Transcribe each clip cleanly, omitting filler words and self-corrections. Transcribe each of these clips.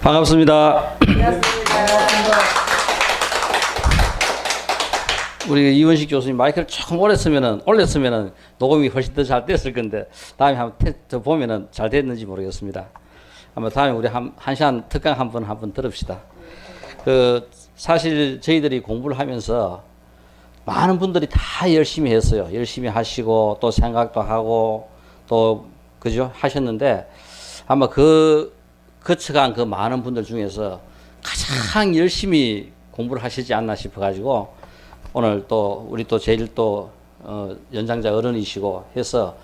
반갑습니다. 우리 이원식 교수님 마이크를 조금 올렸으면은 녹음이 훨씬 더 잘 됐을 건데 다음에 한번 더 보면은 잘 됐는지 모르겠습니다. 아마 다음에 우리 한 시간 특강 한번 들읍시다. 사실 저희들이 공부를 하면서 많은 분들이 다 열심히 했어요. 열심히 하시고 또 생각도 하고 또 그죠 하셨는데 아마 거쳐간 그 많은 분들 중에서 가장 열심히 공부를 하시지 않나 싶어가지고 오늘 또 우리 또 제일 또 연장자 어른이시고 해서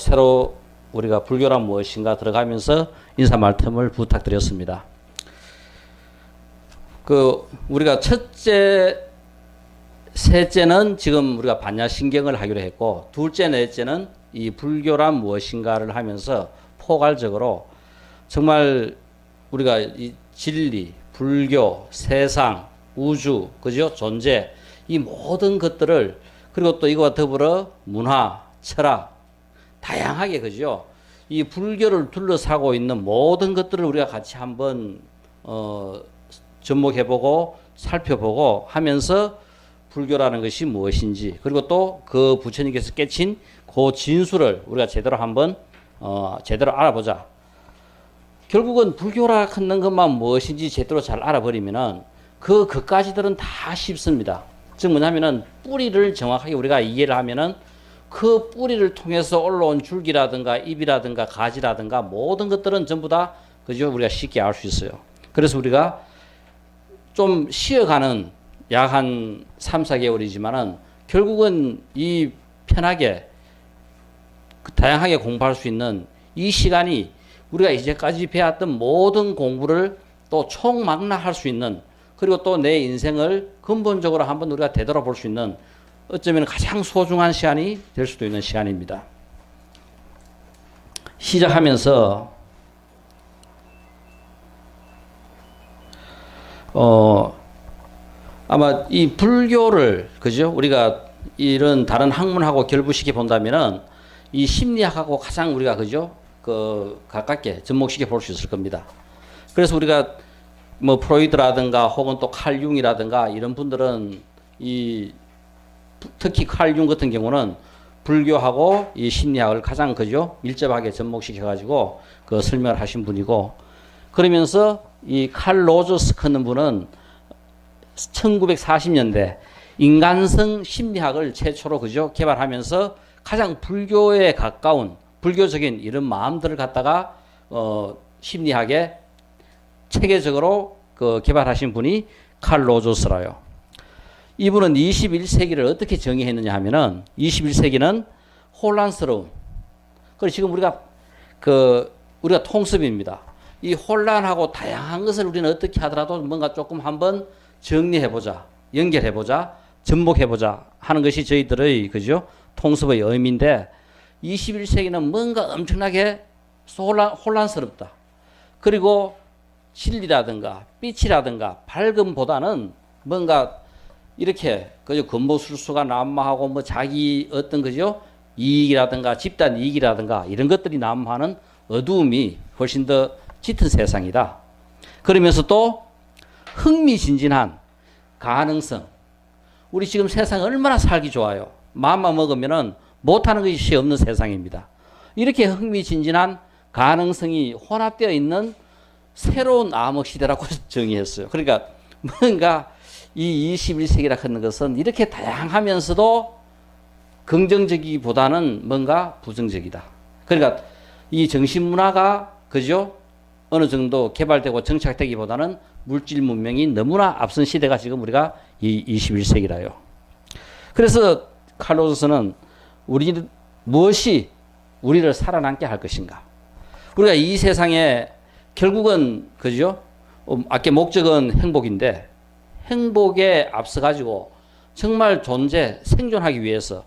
새로 우리가 불교란 무엇인가 들어가면서 인사 말씀을 부탁드렸습니다. 우리가 셋째는 지금 우리가 반야신경을 하기로 했고 둘째, 넷째는 이 불교란 무엇인가를 하면서 포괄적으로 정말 우리가 이 진리, 불교, 세상, 우주, 그죠? 존재 이 모든 것들을 그리고 또 이거와 더불어 문화, 철학 다양하게 그죠? 이 불교를 둘러싸고 있는 모든 것들을 우리가 같이 한번 접목해보고 살펴보고 하면서 불교라는 것이 무엇인지 그리고 또 그 부처님께서 깨친 그 진수를 우리가 제대로 한번 제대로 알아보자. 결국은 불교라 하는 것만 무엇인지 제대로 잘 알아버리면은 그까지들은 다 쉽습니다. 즉 뭐냐면은 뿌리를 정확하게 우리가 이해를 하면은 그 뿌리를 통해서 올라온 줄기라든가 잎이라든가 가지라든가 모든 것들은 전부 다 그죠 우리가 쉽게 알 수 있어요. 그래서 우리가 좀 쉬어가는 약 한 3, 4개월이지만은 결국은 이 편하게 다양하게 공부할 수 있는 이 시간이 우리가 이제까지 배웠던 모든 공부를 또 총망라할 수 있는 그리고 또 내 인생을 근본적으로 한번 우리가 되돌아볼 수 있는 어쩌면 가장 소중한 시간이 될 수도 있는 시간입니다. 시작하면서 아마 이 불교를 그죠? 우리가 이런 다른 학문하고 결부시켜 본다면은 이 심리학하고 가장 우리가 그죠? 가깝게 접목시켜 볼 수 있을 겁니다. 그래서 우리가 뭐 프로이드라든가 혹은 또 칼 융이라든가 이런 분들은 특히 칼 융 같은 경우는 불교하고 이 심리학을 가장 그죠? 밀접하게 접목시켜 가지고 설명을 하신 분이고 그러면서 이 칼 로저스 하는 분은 1940년대 인간성 심리학을 최초로 그죠? 개발하면서 가장 불교에 가까운 불교적인 이런 마음들을 갖다가 심리학에 체계적으로 개발하신 분이 칼 로저스라요. 이분은 21세기를 어떻게 정의했느냐 하면은 21세기는 혼란스러운. 그리고 지금 우리가 통습입니다. 이 혼란하고 다양한 것을 우리는 어떻게 하더라도 뭔가 조금 한번 정리해보자, 연결해보자, 접목해보자 하는 것이 저희들의 그죠? 통습의 의미인데 21세기는 뭔가 엄청나게 혼란스럽다. 그리고 진리라든가 빛이라든가 밝음보다는 뭔가 이렇게 그죠? 건보술수가 난무하고 뭐 자기 어떤 그죠? 이익이라든가 집단 이익이라든가 이런 것들이 난무하는 어두움이 훨씬 더 짙은 세상이다. 그러면서 또 흥미진진한 가능성. 우리 지금 세상 얼마나 살기 좋아요. 마음만 먹으면은 못하는 것이 없는 세상입니다. 이렇게 흥미진진한 가능성이 혼합되어 있는 새로운 암흑시대라고 정의했어요. 그러니까 뭔가 이 21세기라 하는 것은 이렇게 다양하면서도 긍정적이보다는 뭔가 부정적이다. 그러니까 이 정신문화가 그죠? 어느 정도 개발되고 정착되기보다는 물질 문명이 너무나 앞선 시대가 지금 우리가 이 21세기라요. 그래서 칼로스는 무엇이 우리를 살아남게 할 것인가? 우리가 이 세상에 결국은 그죠? 아까 목적은 행복인데 행복에 앞서 가지고 정말 생존하기 위해서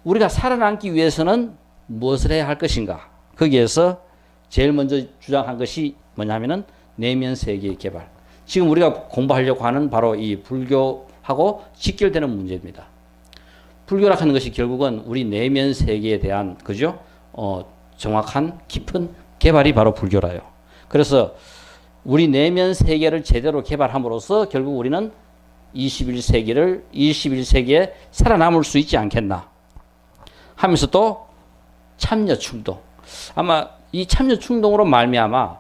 우리가 살아남기 위해서는 무엇을 해야 할 것인가? 거기에서 제일 먼저 주장한 것이 뭐냐면은 내면 세계의 개발. 지금 우리가 공부하려고 하는 바로 이 불교하고 직결되는 문제입니다. 불교라 하는 것이 결국은 우리 내면 세계에 대한 그죠? 정확한 깊은 개발이 바로 불교라요. 그래서 우리 내면 세계를 제대로 개발함으로써 결국 우리는 21세기에 살아남을 수 있지 않겠나 하면서 또 참여 충동. 아마 이 참여 충동으로 말미암아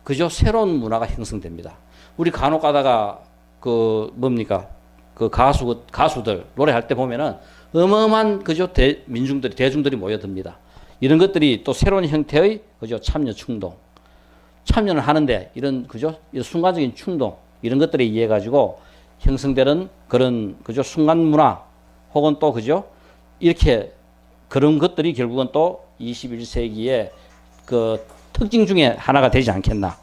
그저 새로운 문화가 형성됩니다. 우리 간혹 가다가 그 뭡니까? 그 가수들 노래할 때 보면은 어마어마한 그저 대중들이 모여듭니다. 이런 것들이 또 새로운 형태의 그저 참여 충동. 참여는 하는데 이런 그저 이런 순간적인 충동 이런 것들에 의해 가지고 형성되는 그런 그저 순간 문화 혹은 또 그저 이렇게 그런 것들이 결국은 또 21세기의 그 특징 중에 하나가 되지 않겠나.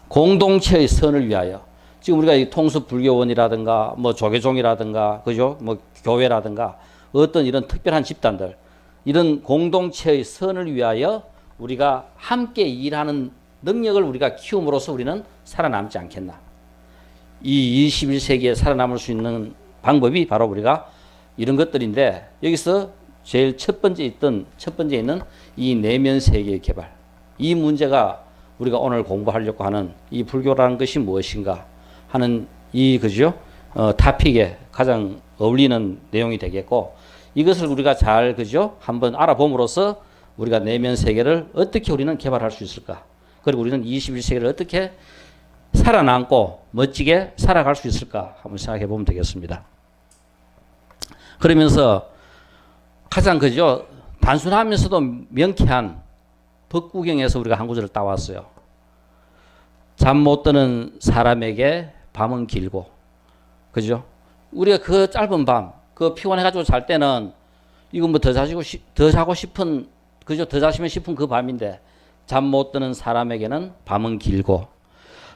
공동체의 선을 위하여 지금 우리가 이 통습불교원이라든가 뭐 조계종이라든가 그죠 뭐 교회라든가 어떤 이런 특별한 집단들 이런 공동체의 선을 위하여 우리가 함께 일하는 능력을 우리가 키움으로써 우리는 살아남지 않겠나. 이 21세기에 살아남을 수 있는 방법이 바로 우리가 이런 것들인데 여기서 제일 첫 번째 있는 이 내면 세계의 개발. 이 문제가 우리가 오늘 공부하려고 하는 이 불교라는 것이 무엇인가 하는 이 그죠? 타픽에 가장 어울리는 내용이 되겠고 이것을 우리가 잘 그죠? 한번 알아봄으로써 우리가 내면 세계를 어떻게 우리는 개발할 수 있을까? 그리고 우리는 21세기를 어떻게 살아남고 멋지게 살아갈 수 있을까? 한번 생각해 보면 되겠습니다. 그러면서 가장 그죠? 단순하면서도 명쾌한 법구경에서 우리가 한 구절을 따왔어요. 잠 못 드는 사람에게 밤은 길고, 그죠? 우리가 그 짧은 밤, 그 피곤해가지고 잘 때는 이거 뭐 더 자고 싶은, 그죠? 더 자시면 싶은 그 밤인데 잠 못 드는 사람에게는 밤은 길고,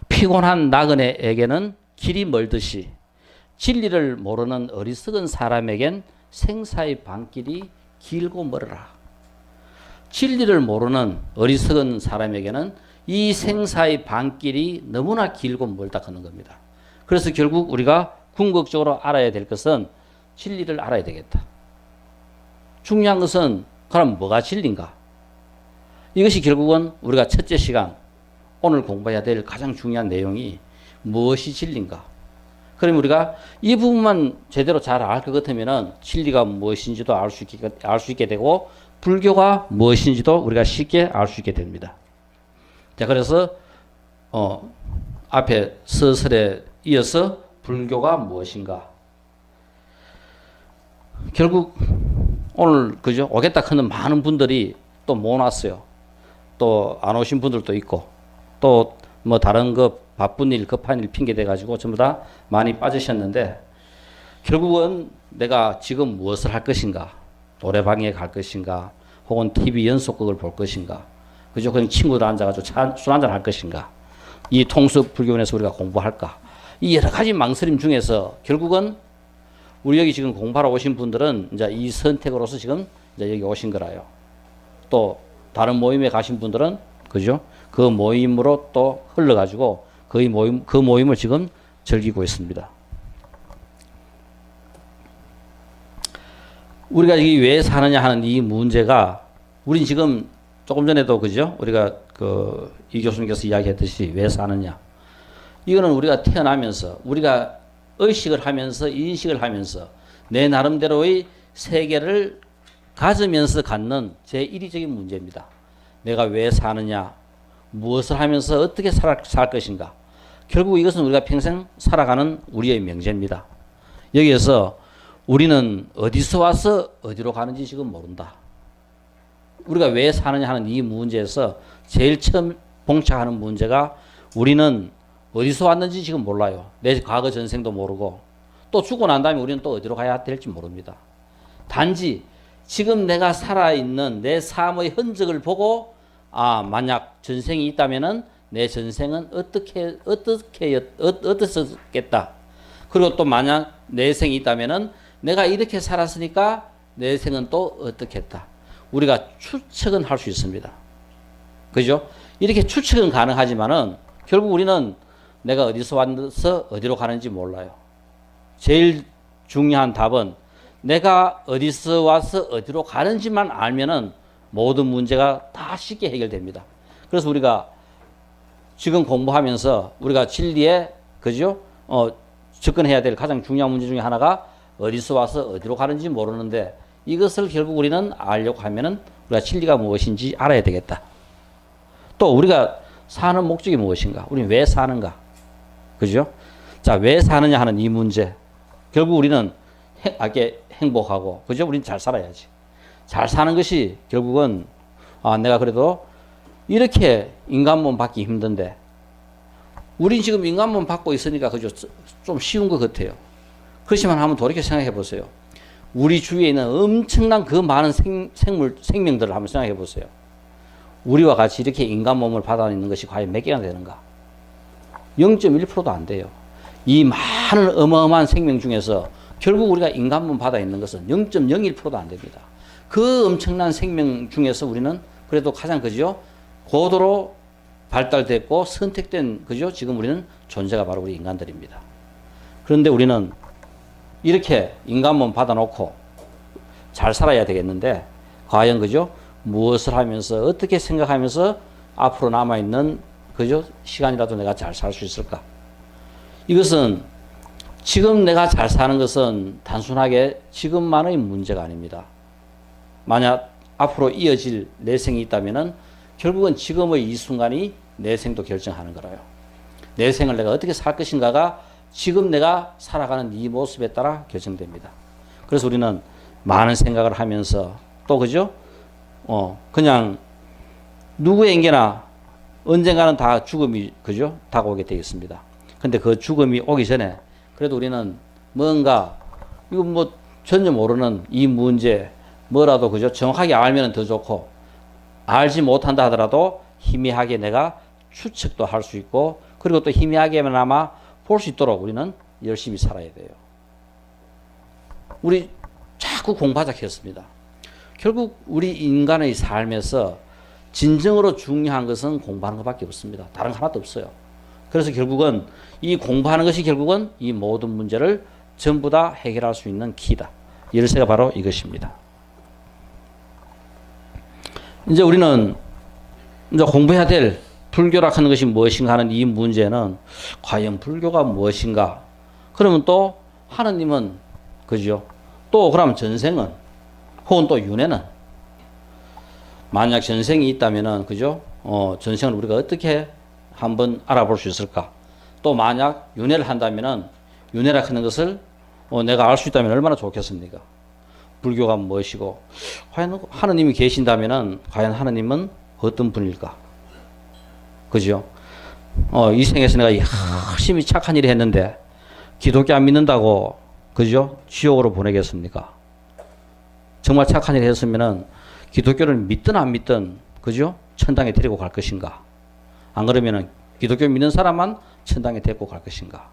피곤한 나그네에게는 길이 멀듯이 진리를 모르는 어리석은 사람에겐 생사의 반길이 길고 멀어라. 진리를 모르는 어리석은 사람에게는 이 생사의 반길이 너무나 길고 멀다 하는 겁니다. 그래서 결국 우리가 궁극적으로 알아야 될 것은 진리를 알아야 되겠다. 중요한 것은 그럼 뭐가 진리인가? 이것이 결국은 우리가 첫째 시간 오늘 공부해야 될 가장 중요한 내용이 무엇이 진리인가? 그럼 우리가 이 부분만 제대로 잘 알 것 같으면은 진리가 무엇인지도 알 수 있게 되고 불교가 무엇인지도 우리가 쉽게 알 수 있게 됩니다. 자, 그래서 앞에 서설에 이어서 불교가 무엇인가? 결국 오늘 그죠? 오겠다 하는 많은 분들이 또 못 왔어요. 또 안 오신 분들도 있고 또 뭐 다른 거 바쁜 일, 급한 일 핑계 대가지고 전부 다 많이 빠지셨는데 결국은 내가 지금 무엇을 할 것인가? 노래방에 갈 것인가? 혹은 TV 연속극을 볼 것인가? 그죠? 그냥 친구들 앉아가지고 술 한잔 할 것인가? 이 통습 불교원에서 우리가 공부할까? 이 여러 가지 망설임 중에서 결국은 우리 여기 지금 공부하러 오신 분들은 이제 이 선택으로서 지금 이제 여기 오신 거라요. 또 다른 모임에 가신 분들은 그죠? 그 모임으로 또 흘러가지고 그 모임을 지금 즐기고 있습니다. 우리가 이게 왜 사느냐 하는 이 문제가 우린 지금 조금 전에도 그죠? 우리가 이 교수님께서 이야기했듯이 왜 사느냐? 이거는 우리가 태어나면서 우리가 의식을 하면서 인식을 하면서 내 나름대로의 세계를 가지면서 갖는 제1위적인 문제입니다. 내가 왜 사느냐? 무엇을 하면서 어떻게 살 것인가? 결국 이것은 우리가 평생 살아가는 우리의 명제입니다. 여기에서 우리는 어디서 와서 어디로 가는지 지금 모른다. 우리가 왜 사느냐 하는 이 문제에서 제일 처음 봉착하는 문제가 우리는 어디서 왔는지 지금 몰라요. 내 과거 전생도 모르고 또 죽고 난 다음에 우리는 또 어디로 가야 될지 모릅니다. 단지 지금 내가 살아있는 내 삶의 흔적을 보고 만약 전생이 있다면은 내 전생은 어떻었겠다. 그리고 또 만약 내 생이 있다면은 내가 이렇게 살았으니까 내 생은 또 어떻겠다. 우리가 추측은 할 수 있습니다. 그죠? 이렇게 추측은 가능하지만은 결국 우리는 내가 어디서 와서 어디로 가는지 몰라요. 제일 중요한 답은 내가 어디서 와서 어디로 가는지만 알면은 모든 문제가 다 쉽게 해결됩니다. 그래서 우리가 지금 공부하면서 우리가 진리에 그죠? 접근해야 될 가장 중요한 문제 중에 하나가 어디서 와서 어디로 가는지 모르는데 이것을 결국 우리는 알려고 하면은 우리가 진리가 무엇인지 알아야 되겠다. 또 우리가 사는 목적이 무엇인가? 우리는 왜 사는가? 그죠? 자, 왜 사느냐 하는 이 문제. 결국 우리는 행복하고, 그죠? 우리는 잘 살아야지. 잘 사는 것이 결국은, 내가 그래도 이렇게 인간몸 받기 힘든데, 우린 지금 인간몸 받고 있으니까, 그죠? 좀 쉬운 것 같아요. 그렇지만 한번 돌이켜 생각해 보세요. 우리 주위에 있는 엄청난 그 많은 생명들을 한번 생각해 보세요. 우리와 같이 이렇게 인간 몸을 받아내는 것이 과연 몇 개나 되는가? 0.1%도 안 돼요. 이 많은 어마어마한 생명 중에서 결국 우리가 인간 몸 받아 있는 것은 0.01%도 안 됩니다. 그 엄청난 생명 중에서 우리는 그래도 가장 그죠? 고도로 발달됐고 선택된 그죠? 지금 우리는 존재가 바로 우리 인간들입니다. 그런데 우리는 이렇게 인간 몸 받아놓고 잘 살아야 되겠는데 과연 그죠? 무엇을 하면서 어떻게 생각하면서 앞으로 남아있는 그죠? 시간이라도 내가 잘 살 수 있을까? 이것은 지금 내가 잘 사는 것은 단순하게 지금만의 문제가 아닙니다. 만약 앞으로 이어질 내 생이 있다면은 결국은 지금의 이 순간이 내 생도 결정하는 거라요. 내 생을 내가 어떻게 살 것인가가 지금 내가 살아가는 이 모습에 따라 결정됩니다. 그래서 우리는 많은 생각을 하면서 또 그죠? 그냥 누구에게나 언젠가는 다 죽음이 그죠? 다가오게 되어 있습니다. 근데 그 죽음이 오기 전에 그래도 우리는 뭔가 이거 뭐 전혀 모르는 이 문제 뭐라도 그죠? 정확하게 알면 더 좋고 알지 못한다 하더라도 희미하게 내가 추측도 할 수 있고 그리고 또 희미하게나마 볼 수 있도록 우리는 열심히 살아야 돼요. 우리 자꾸 공부하자 했습니다. 결국 우리 인간의 삶에서 진정으로 중요한 것은 공부하는 것밖에 없습니다. 다른 거 하나도 없어요. 그래서 결국은 이 공부하는 것이 결국은 이 모든 문제를 전부 다 해결할 수 있는 키다. 열쇠가 바로 이것입니다. 이제 우리는 이제 공부해야 될 불교라 하는 것이 무엇인가 하는 이 문제는 과연 불교가 무엇인가? 그러면 또 하느님은 그죠? 또 그럼 전생은 혹은 또 윤회는 만약 전생이 있다면은 그죠? 전생을 우리가 어떻게 한번 알아볼 수 있을까? 또 만약 윤회를 한다면은 윤회라 하는 것을 내가 알 수 있다면 얼마나 좋겠습니까? 불교가 무엇이고 과연 하느님이 계신다면은 과연 하느님은 어떤 분일까? 그죠? 이 생에서 내가 열심히 착한 일을 했는데 기독교 안 믿는다고 그죠? 지옥으로 보내겠습니까? 정말 착한 일을 했으면은 기독교를 믿든 안 믿든 그죠? 천당에 데리고 갈 것인가? 안 그러면은 기독교 믿는 사람만 천당에 데리고 갈 것인가?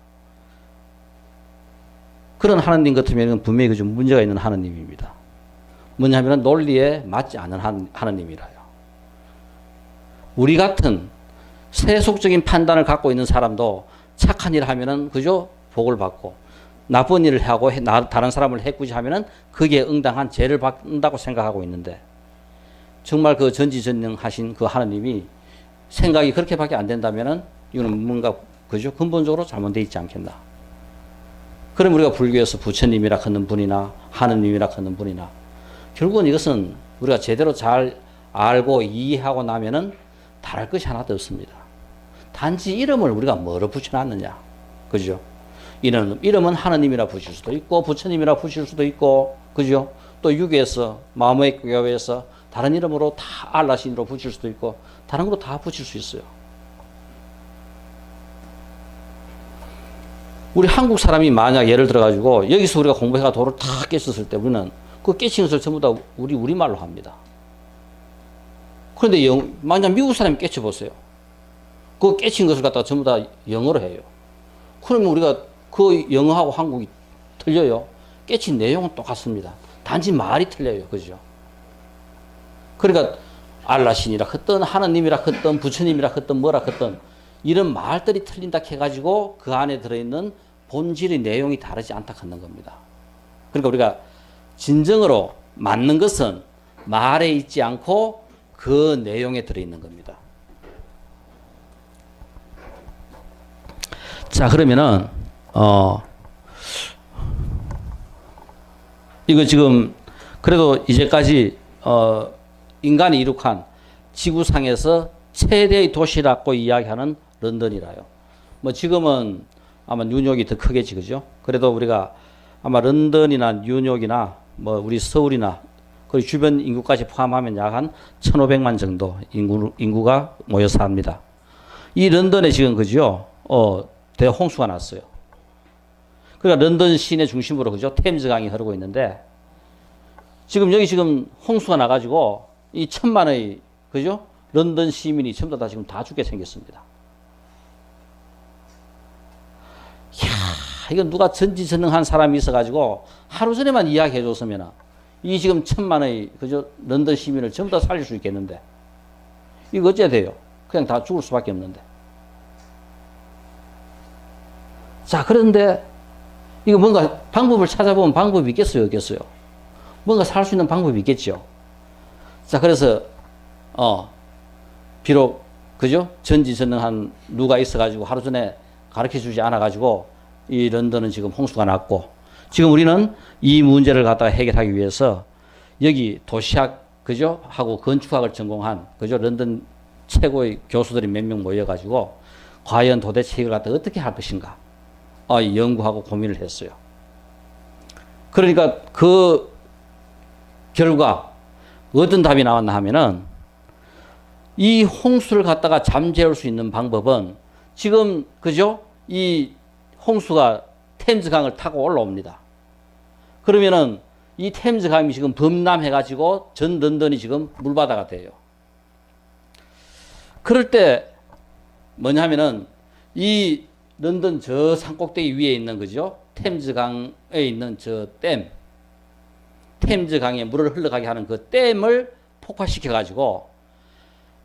그런 하느님 같으면 분명히 그 좀 문제가 있는 하느님입니다. 뭐냐면 논리에 맞지 않는 하느님이라요. 우리 같은 세속적인 판단을 갖고 있는 사람도 착한 일을 하면은 그죠? 복을 받고 나쁜 일을 하고 다른 사람을 해꾸지하면은 그게 응당한 죄를 받는다고 생각하고 있는데 정말 그 전지전능하신 그 하느님이 생각이 그렇게밖에 안 된다면은 이거는 뭔가 그죠? 근본적으로 잘못되어 있지 않겠나? 그럼 우리가 불교에서 부처님이라 하는 분이나 하느님이라 하는 분이나 결국은 이것은 우리가 제대로 잘 알고 이해하고 나면은 다를 것이 하나도 없습니다. 단지 이름을 우리가 뭐로 붙여놨느냐, 그죠? 이름은 하느님이라 붙일 수도 있고 부처님이라 붙일 수도 있고, 그죠? 또 유교에서 마음의 교회에서 다른 이름으로 다 알라신으로 붙일 수도 있고 다른 걸로 다 붙일 수 있어요. 우리 한국 사람이 만약 예를 들어가지고 여기서 우리가 공부해가 도를 다 깨쳤을 때 우리는 그 깨친 것을 전부 다 우리말로 합니다. 그런데 만약 미국 사람이 깨쳐보세요. 그 깨친 것을 갖다가 전부 다 영어로 해요. 그러면 우리가 그 영어하고 한국이 틀려요. 깨친 내용은 똑같습니다. 단지 말이 틀려요. 그죠? 그러니까 알라신이라 했던 하느님이라 했던 부처님이라 했던 뭐라 했던 이런 말들이 틀린다 해가지고 그 안에 들어있는 본질의 내용이 다르지 않다 하는 겁니다. 그러니까 우리가 진정으로 맞는 것은 말에 있지 않고 그 내용에 들어있는 겁니다. 자, 그러면은 이거 지금 그래도 이제까지 인간이 이룩한 지구상에서 최대의 도시라고 이야기하는 런던이라요. 뭐 지금은 아마 뉴욕이 더 크겠지, 그죠? 그래도 우리가 아마 런던이나 뉴욕이나 뭐 우리 서울이나 그리고 주변 인구까지 포함하면 약 한 1,500만 정도 인구가 모여 삽니다. 이 런던에 지금 그죠? 대홍수가 났어요. 그러니까 런던 시내 중심으로 그죠? 템즈강이 흐르고 있는데 지금 여기 지금 홍수가 나가지고 이 1,000만의 그죠? 런던 시민이 전부 다 지금 다 죽게 생겼습니다. 이야, 이거 누가 전지전능한 사람이 있어가지고 하루 전에만 이야기해 줬으면 이 지금 1,000만의 그죠? 런던 시민을 전부 다 살릴 수 있겠는데 이거 어째 돼요? 그냥 다 죽을 수밖에 없는데. 자, 그런데 이거 뭔가 방법을 찾아보면 방법이 있겠어요, 없겠어요? 뭔가 살 수 있는 방법이 있겠죠. 자, 그래서 비록 그죠? 전지전능한 누가 있어가지고 하루 전에 가르쳐주지 않아가지고 이 런던은 지금 홍수가 났고 지금 우리는 이 문제를 갖다가 해결하기 위해서 여기 도시학 그죠? 하고 건축학을 전공한 그죠? 런던 최고의 교수들이 몇 명 모여가지고 과연 도대체 이걸 갖다 어떻게 할 것인가 연구하고 고민을 했어요. 그러니까 그 결과 어떤 답이 나왔나 하면은 이 홍수를 갖다가 잠재울 수 있는 방법은 지금 그죠? 이 홍수가 템즈강을 타고 올라옵니다. 그러면은 이 템즈강이 지금 범람해가지고 전 런던이 지금 물바다가 돼요. 그럴 때 뭐냐면은 이 런던 저 산꼭대기 위에 있는 그죠? 템즈강에 있는 저 댐, 템즈강에 물을 흘러가게 하는 그 댐을 폭파시켜가지고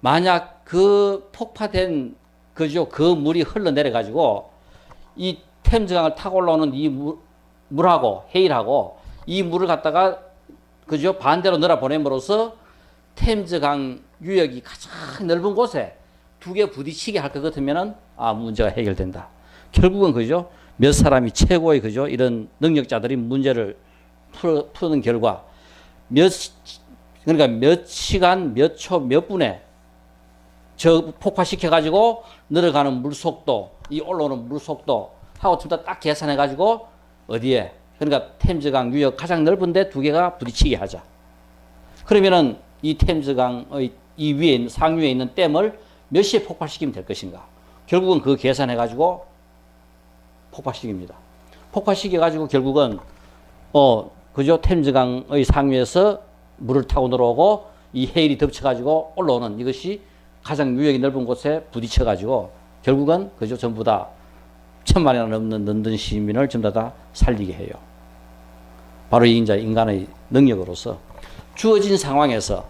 만약 그 폭파된 그죠? 그 물이 흘러내려가지고 이 템즈강을 타고 올라오는 이 물하고 해일하고 이 물을 갖다가 그죠? 반대로 늘어보냄으로써 템즈강 유역이 가장 넓은 곳에 두 개 부딪히게 할 것 같으면은 문제가 해결된다. 결국은 그죠? 몇 사람이 최고의 그죠? 이런 능력자들이 문제를 푸는 결과 그러니까 몇 시간, 몇 초, 몇 분에 저 폭파시켜가지고 늘어가는 물 속도, 이 올라오는 물 속도 하고 둘 다 딱 계산해가지고 어디에 그러니까 템즈강 유역 가장 넓은데 두 개가 부딪히게 하자. 그러면은 이 템즈강의 이 위에 있는 상류에 있는 댐을 몇 시에 폭발시키면 될 것인가? 결국은 그 계산해가지고 폭발시킵니다. 폭발시켜가지고 결국은 그죠? 템즈강의 상류에서 물을 타고 들어오고 이 해일이 덮쳐가지고 올라오는 이것이 가장 유역이 넓은 곳에 부딪혀가지고 결국은 그죠? 전부 다 1,000만이나 넘는 런던 시민을 전부 다 살리게 해요. 바로 이 인간의 능력으로서 주어진 상황에서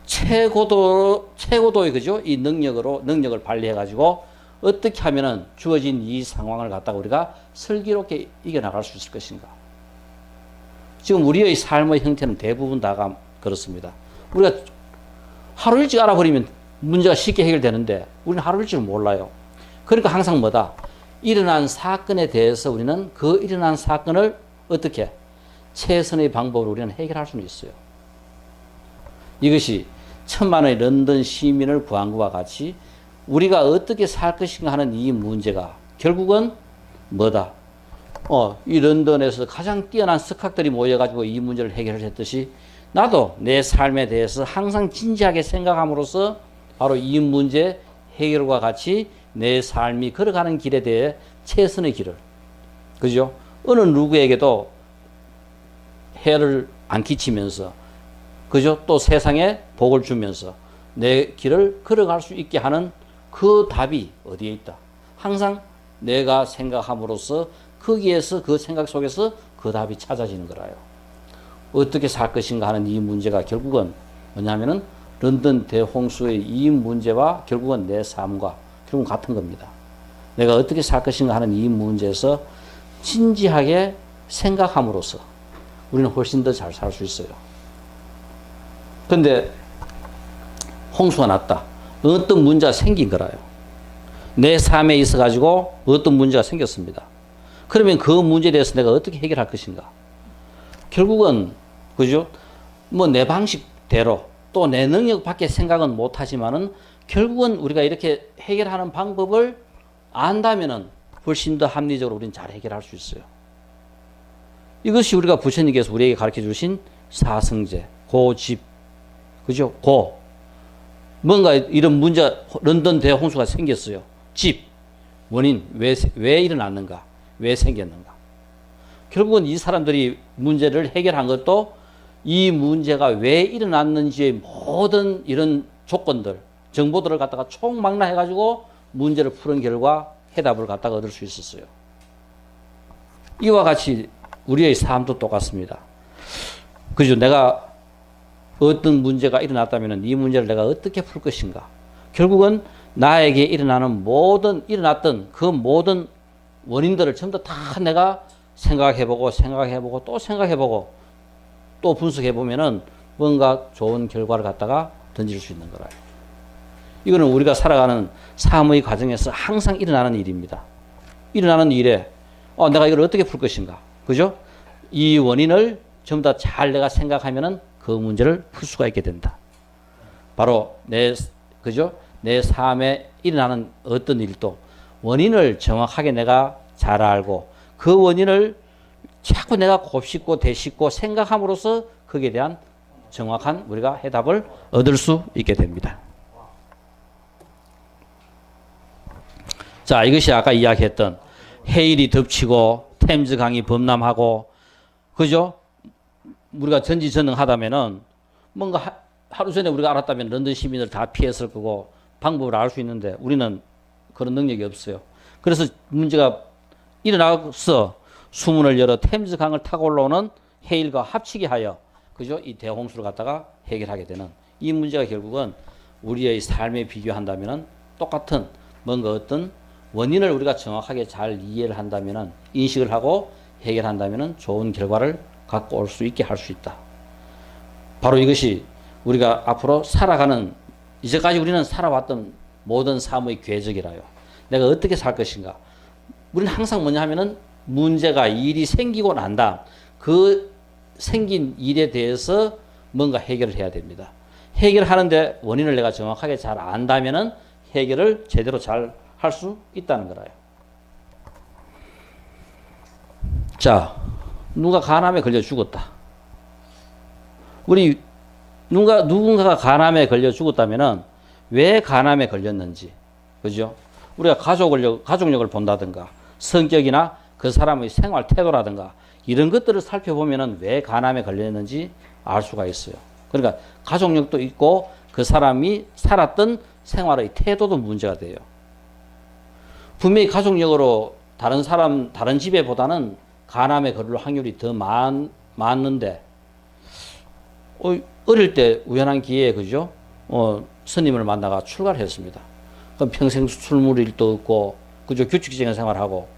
최고도의 그죠? 이 능력을 발휘해가지고 어떻게 하면은 주어진 이 상황을 갖다가 우리가 슬기롭게 이겨나갈 수 있을 것인가. 지금 우리의 삶의 형태는 대부분 다가 그렇습니다. 우리가 하루 일찍 알아버리면 문제가 쉽게 해결되는데 우리는 하루 일찍을 몰라요. 그러니까 항상 뭐다? 일어난 사건에 대해서 우리는 그 일어난 사건을 어떻게 최선의 방법으로 우리는 해결할 수는 있어요. 이것이 1,000만의 런던 시민을 구한 것과 같이 우리가 어떻게 살 것인가 하는 이 문제가 결국은 뭐다? 이 런던에서 가장 뛰어난 석학들이 모여가지고 이 문제를 해결했듯이 나도 내 삶에 대해서 항상 진지하게 생각함으로써 바로 이 문제 해결과 같이 내 삶이 걸어가는 길에 대해 최선의 길을, 그죠? 어느 누구에게도 해를 안 끼치면서, 그죠? 또 세상에 복을 주면서 내 길을 걸어갈 수 있게 하는 그 답이 어디에 있다? 항상 내가 생각함으로써 거기에서 그 생각 속에서 그 답이 찾아지는 거라요. 어떻게 살 것인가 하는 이 문제가 결국은 뭐냐면은 런던 대홍수의 이 문제와 결국은 내 삶과 결국은 같은 겁니다. 내가 어떻게 살 것인가 하는 이 문제에서 진지하게 생각함으로써 우리는 훨씬 더 잘 살 수 있어요. 근데 홍수가 났다. 어떤 문제가 생긴 거라요. 내 삶에 있어 가지고 어떤 문제가 생겼습니다. 그러면 그 문제에 대해서 내가 어떻게 해결할 것인가? 결국은 그죠? 뭐 내 방식대로 또 내 능력 밖에 생각은 못 하지만은 결국은 우리가 이렇게 해결하는 방법을 안다면은 훨씬 더 합리적으로 우리는 잘 해결할 수 있어요. 이것이 우리가 부처님께서 우리에게 가르쳐 주신 사성제, 고집, 그죠? 뭔가 이런 문제가 런던 대홍수가 생겼어요. 집, 원인, 왜 일어났는가? 왜 생겼는가? 결국은 이 사람들이 문제를 해결한 것도 이 문제가 왜 일어났는지의 모든 이런 조건들, 정보들을 갖다가 총망라해가지고 문제를 푸는 결과 해답을 갖다가 얻을 수 있었어요. 이와 같이 우리의 삶도 똑같습니다. 그죠? 내가 어떤 문제가 일어났다면 이 문제를 내가 어떻게 풀 것인가? 결국은 나에게 일어났던 그 모든 원인들을 전부 다 내가 생각해보고 또 생각해보고 또 분석해보면은 뭔가 좋은 결과를 갖다가 던질 수 있는 거라요. 이거는 우리가 살아가는 삶의 과정에서 항상 일어나는 일입니다. 일어나는 일에 내가 이걸 어떻게 풀 것인가? 그죠? 이 원인을 전부 다 잘 내가 생각하면은 그 문제를 풀 수가 있게 된다. 바로 그죠? 내 삶에 일어나는 어떤 일도 원인을 정확하게 내가 잘 알고 그 원인을 자꾸 내가 곱씹고 되씹고 생각함으로써 거기에 대한 정확한 우리가 해답을 얻을 수 있게 됩니다. 자, 이것이 아까 이야기했던 해일이 덮치고 템즈 강이 범람하고 그죠? 우리가 전지전능하다면은 뭔가 하루 전에 우리가 알았다면 런던 시민을 다 피했을 거고 방법을 알 수 있는데 우리는 그런 능력이 없어요. 그래서 문제가 일어나서 수문을 열어 템즈 강을 타고 올라오는 해일과 합치게 하여 그죠? 이 대홍수를 갖다가 해결하게 되는 이 문제가 결국은 우리의 삶에 비교한다면은 똑같은 뭔가 어떤 원인을 우리가 정확하게 잘 이해를 한다면은 인식을 하고 해결한다면은 좋은 결과를 갖고 올 수 있게 할 수 있다. 바로 이것이 우리가 앞으로 살아가는 이제까지 우리는 살아왔던 모든 삶의 궤적이라요. 내가 어떻게 살 것인가? 우리는 항상 뭐냐 하면은 문제가 일이 생기고 난다. 그 생긴 일에 대해서 뭔가 해결을 해야 됩니다. 해결하는데 원인을 내가 정확하게 잘 안다면은 해결을 제대로 잘 할 수 있다는 거라요. 자, 누가 간암에 걸려 죽었다. 누군가가 간암에 걸려 죽었다면은 왜 간암에 걸렸는지, 그죠? 우리가 가족력을 본다든가, 성격이나 그 사람의 생활 태도라든가, 이런 것들을 살펴보면은 왜 간암에 걸렸는지 알 수가 있어요. 그러니까 가족력도 있고, 그 사람이 살았던 생활의 태도도 문제가 돼요. 분명히 가족력으로 다른 집에보다는 간암에 걸릴 확률이 더 많는데, 어릴 때 우연한 기회에, 그죠? 스님을 만나가 출가를 했습니다. 그럼 평생 술물 일도 없고, 그죠? 규칙적인 생활하고,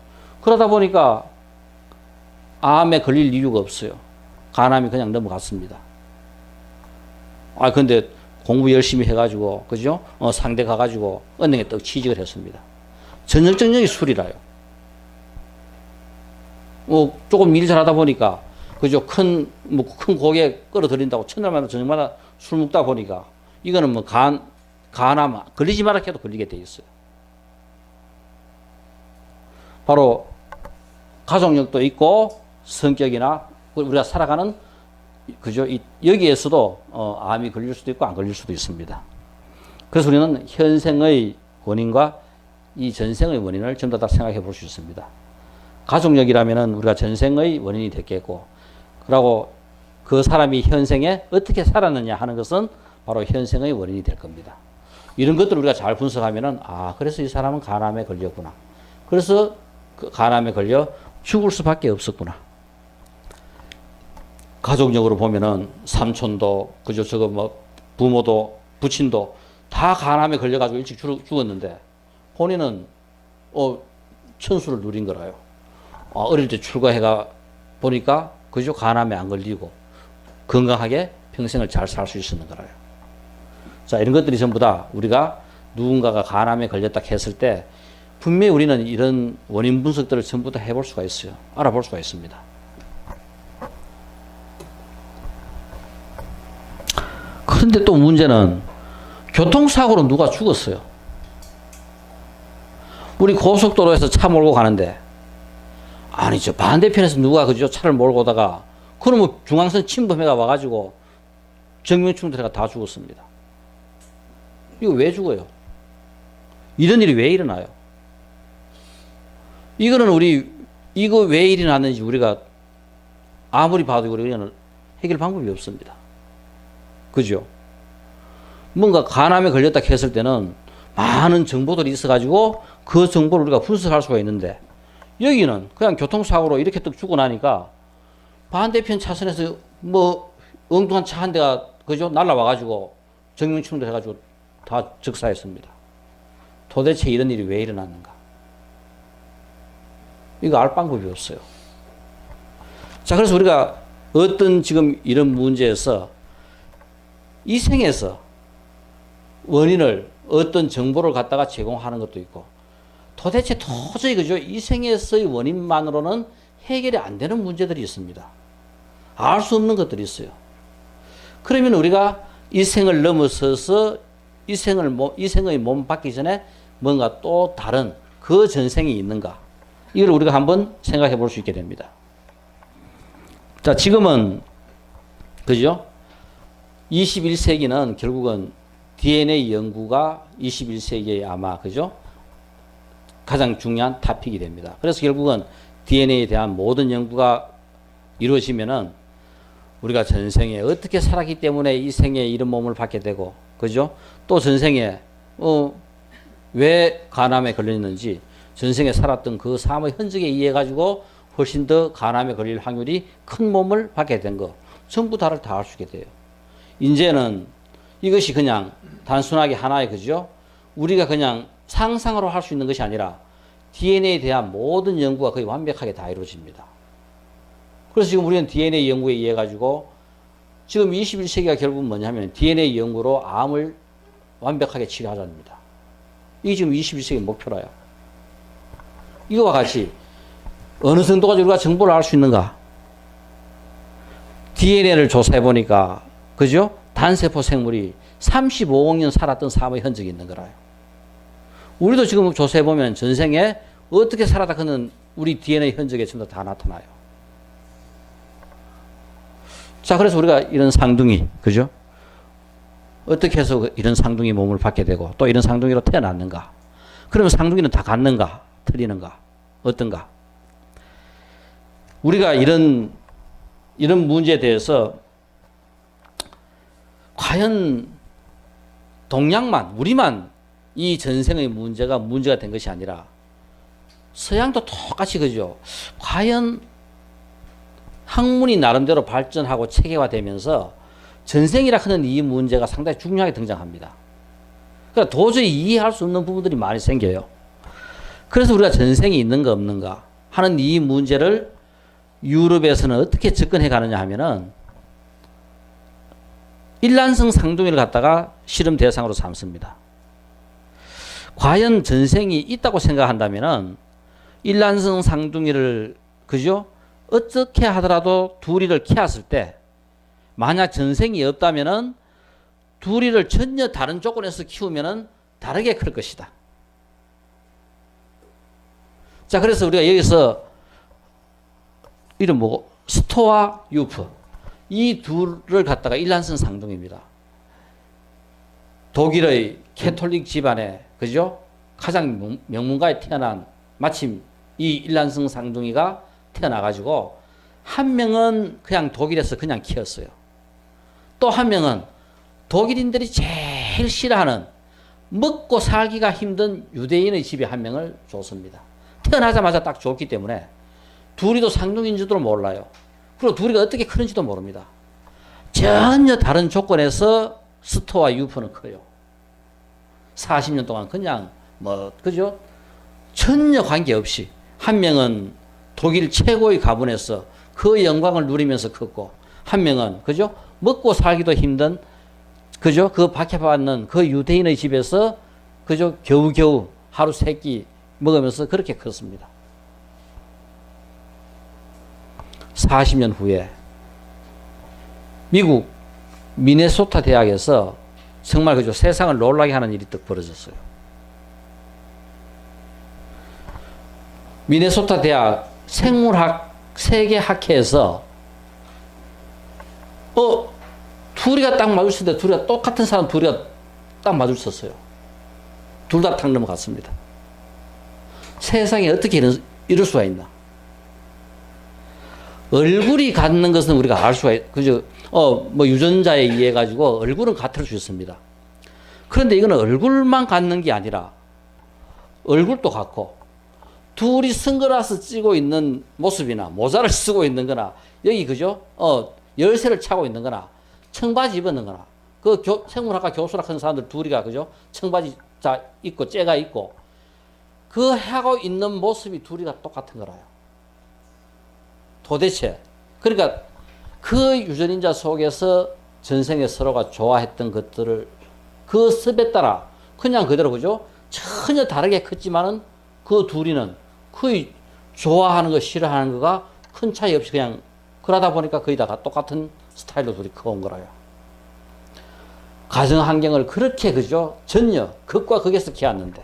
그러다 보니까 암에 걸릴 이유가 없어요. 간암이 그냥 넘어갔습니다. 근데 공부 열심히 해가지고, 그죠? 상대 가가지고 은행에 떡 취직을 했습니다. 전형적인 술이라요. 조금 일 잘하다 보니까, 그죠? 큰 고개 끌어들인다고 첫날마다 저녁마다 술 먹다 보니까, 이거는 뭐 간암, 걸리지 마라 해도 걸리게 돼 있어요. 바로 가족력도 있고, 성격이나, 우리가 살아가는, 그죠? 여기에서도, 암이 걸릴 수도 있고, 안 걸릴 수도 있습니다. 그래서 우리는 현생의 원인과 이 전생의 원인을 전부 다 생각해 볼 수 있습니다. 가족력이라면은 우리가 전생의 원인이 됐겠고, 그리고 그 사람이 현생에 어떻게 살았느냐 하는 것은 바로 현생의 원인이 될 겁니다. 이런 것들을 우리가 잘 분석하면은, 그래서 이 사람은 간암에 걸렸구나. 그래서 그 간암에 걸려 죽을 수밖에 없었구나. 가족력으로 보면은 삼촌도, 그죠? 부모도, 부친도 다 간암에 걸려가지고 일찍 죽었는데, 본인은, 천수를 누린 거라요. 어릴 때 출가해가 보니까, 그죠? 간암에 안 걸리고, 건강하게 평생을 잘 살 수 있었는 거라요. 자, 이런 것들이 전부 다 우리가 누군가가 간암에 걸렸다 했을 때 분명히 우리는 이런 원인 분석들을 전부 다 해볼 수가 있어요. 알아볼 수가 있습니다. 그런데 또 문제는 교통사고로 누가 죽었어요. 우리 고속도로에서 차 몰고 가는데 아니죠. 반대편에서 누가 그죠 차를 몰고 오다가 그러면 중앙선 침범해가 와가지고 정면 충돌해가 다 죽었습니다. 이거 왜 죽어요? 이런 일이 왜 일어나요? 이거는 이거 왜 일어났는지 우리가 아무리 봐도 우리는 해결 방법이 없습니다. 그죠? 뭔가 간암에 걸렸다 했을 때는 많은 정보들이 있어가지고 그 정보를 우리가 분석할 수가 있는데 여기는 그냥 교통사고로 이렇게 딱 죽고 나니까 반대편 차선에서 뭐 엉뚱한 차 한 대가 그죠? 날라와가지고 정면 충돌해가지고 다 즉사했습니다. 도대체 이런 일이 왜 일어났는가? 이거 알 방법이 없어요. 자, 그래서 우리가 어떤 지금 이런 문제에서 이 생에서 원인을 어떤 정보를 갖다가 제공하는 것도 있고 도대체 도저히 그죠? 이 생에서의 원인만으로는 해결이 안 되는 문제들이 있습니다. 알 수 없는 것들이 있어요. 그러면 우리가 이 생을 넘어서서 이 생의 몸 받기 전에 뭔가 또 다른 그 전생이 있는가? 이걸 우리가 한번 생각해 볼 수 있게 됩니다. 자, 지금은 그죠? 21세기는 결국은 DNA 연구가 21세기에 아마 그죠? 가장 중요한 토픽이 됩니다. 그래서 결국은 DNA에 대한 모든 연구가 이루어지면은 우리가 전생에 어떻게 살았기 때문에 이 생에 이런 몸을 받게 되고, 그죠? 또 전생에, 왜 간암에 걸렸는지, 전생에 살았던 그 삶의 흔적에 의해가지고 훨씬 더 간암에 걸릴 확률이 큰 몸을 받게 된 거, 전부 다를 다 알 수 있게 돼요. 이제는 이것이 그냥 단순하게 하나의, 그죠? 우리가 그냥 상상으로 할 수 있는 것이 아니라 DNA에 대한 모든 연구가 거의 완벽하게 다 이루어집니다. 그래서 지금 우리는 DNA 연구에 의해 가지고 지금 21세기가 결국 뭐냐면 DNA 연구로 암을 완벽하게 치료하자입니다. 이게 지금 21세기 목표라요. 이거와 같이 어느 정도까지 우리가 정보를 알 수 있는가? DNA를 조사해 보니까 그죠? 단세포 생물이 35억 년 살았던 삶의 흔적이 있는 거라요. 우리도 지금 조사해 보면 전생에 어떻게 살았다 그는 우리 DNA 흔적에 전부 다 나타나요. 자, 그래서 우리가 이런 쌍둥이, 그죠? 어떻게 해서 이런 쌍둥이 몸을 받게 되고 또 이런 쌍둥이로 태어났는가? 그러면 쌍둥이는 다 같는가? 틀리는가? 어떤가? 우리가 이런 문제에 대해서 과연 동양만, 우리만 이 전생의 문제가 된 것이 아니라 서양도 똑같이 그죠? 과연 학문이 나름대로 발전하고 체계화되면서 전생이라 하는 이 문제가 상당히 중요하게 등장합니다. 그러니까 도저히 이해할 수 없는 부분들이 많이 생겨요. 그래서 우리가 전생이 있는가 없는가 하는 이 문제를 유럽에서는 어떻게 접근해 가느냐 하면은 일란성 상둥이를 갖다가 실험 대상으로 삼습니다. 과연 전생이 있다고 생각한다면은 일란성 상둥이를 그죠? 어떻게 하더라도 둘이를 키웠을 때 만약 전생이 없다면은 둘이를 전혀 다른 조건에서 키우면은 다르게 클 것이다. 자, 그래서 우리가 여기서 이름 뭐고 스토와 유프 이 둘을 갖다가 일란성 상둥이입니다. 독일의 캐톨릭 집안에 그죠? 가장 명문가에 태어난 마침 이 일란성 상둥이가 태어나가지고 한 명은 그냥 독일에서 그냥 키웠어요. 또 한 명은 독일인들이 제일 싫어하는 먹고 살기가 힘든 유대인의 집에 한 명을 줬습니다. 태어나자마자 딱 줬기 때문에 둘이도 상둥인지도 몰라요. 그리고 둘이가 어떻게 크는지도 모릅니다. 전혀 다른 조건에서 스토와 유프는 커요. 40년 동안 그냥 그죠? 전혀 관계없이 한 명은 독일 최고의 가문에서 그 영광을 누리면서 컸고 한 명은 그죠? 먹고 살기도 힘든, 그죠? 그 박해받는 그 유대인의 집에서, 그죠? 겨우겨우 하루 세 끼 먹으면서 그렇게 컸습니다. 40년 후에 미국 미네소타 대학에서 정말 그죠? 세상을 놀라게 하는 일이 딱 벌어졌어요. 미네소타 대학 생물학 세계학회에서 둘이가 딱 마주쳤는데 둘이가 똑같은 사람 둘이가 딱 마주쳤어요. 둘 다 탁 넘어갔습니다. 세상에 어떻게 이럴 수가 있나? 얼굴이 같는 것은 우리가 알 수가 그죠? 뭐 유전자에 의해 가지고 얼굴은 같을 수 있습니다. 그런데 이거는 얼굴만 같는 게 아니라 얼굴도 같고 둘이 선글라스 쓰고 있는 모습이나 모자를 쓰고 있는 거나 여기 그죠? 열쇠를 차고 있는 거나 청바지 입었는 거나 그 생물학과 교수라 하는 사람들 둘이가 그죠? 청바지 자 입고 째가 있고 그 하고 있는 모습이 둘이가 똑같은 거라요. 도대체 그러니까 그 유전인자 속에서 전생에 서로가 좋아했던 것들을 그 습에 따라 그냥 그대로 그죠? 전혀 다르게 컸지만은 그 둘이는 거의 좋아하는 거 싫어하는 거가 큰 차이 없이 그냥 그러다 보니까 거의 다 똑같은 스타일로 둘이 커온 거라요. 가정 환경을 그렇게 그죠? 전혀 극과 극에서 키웠는데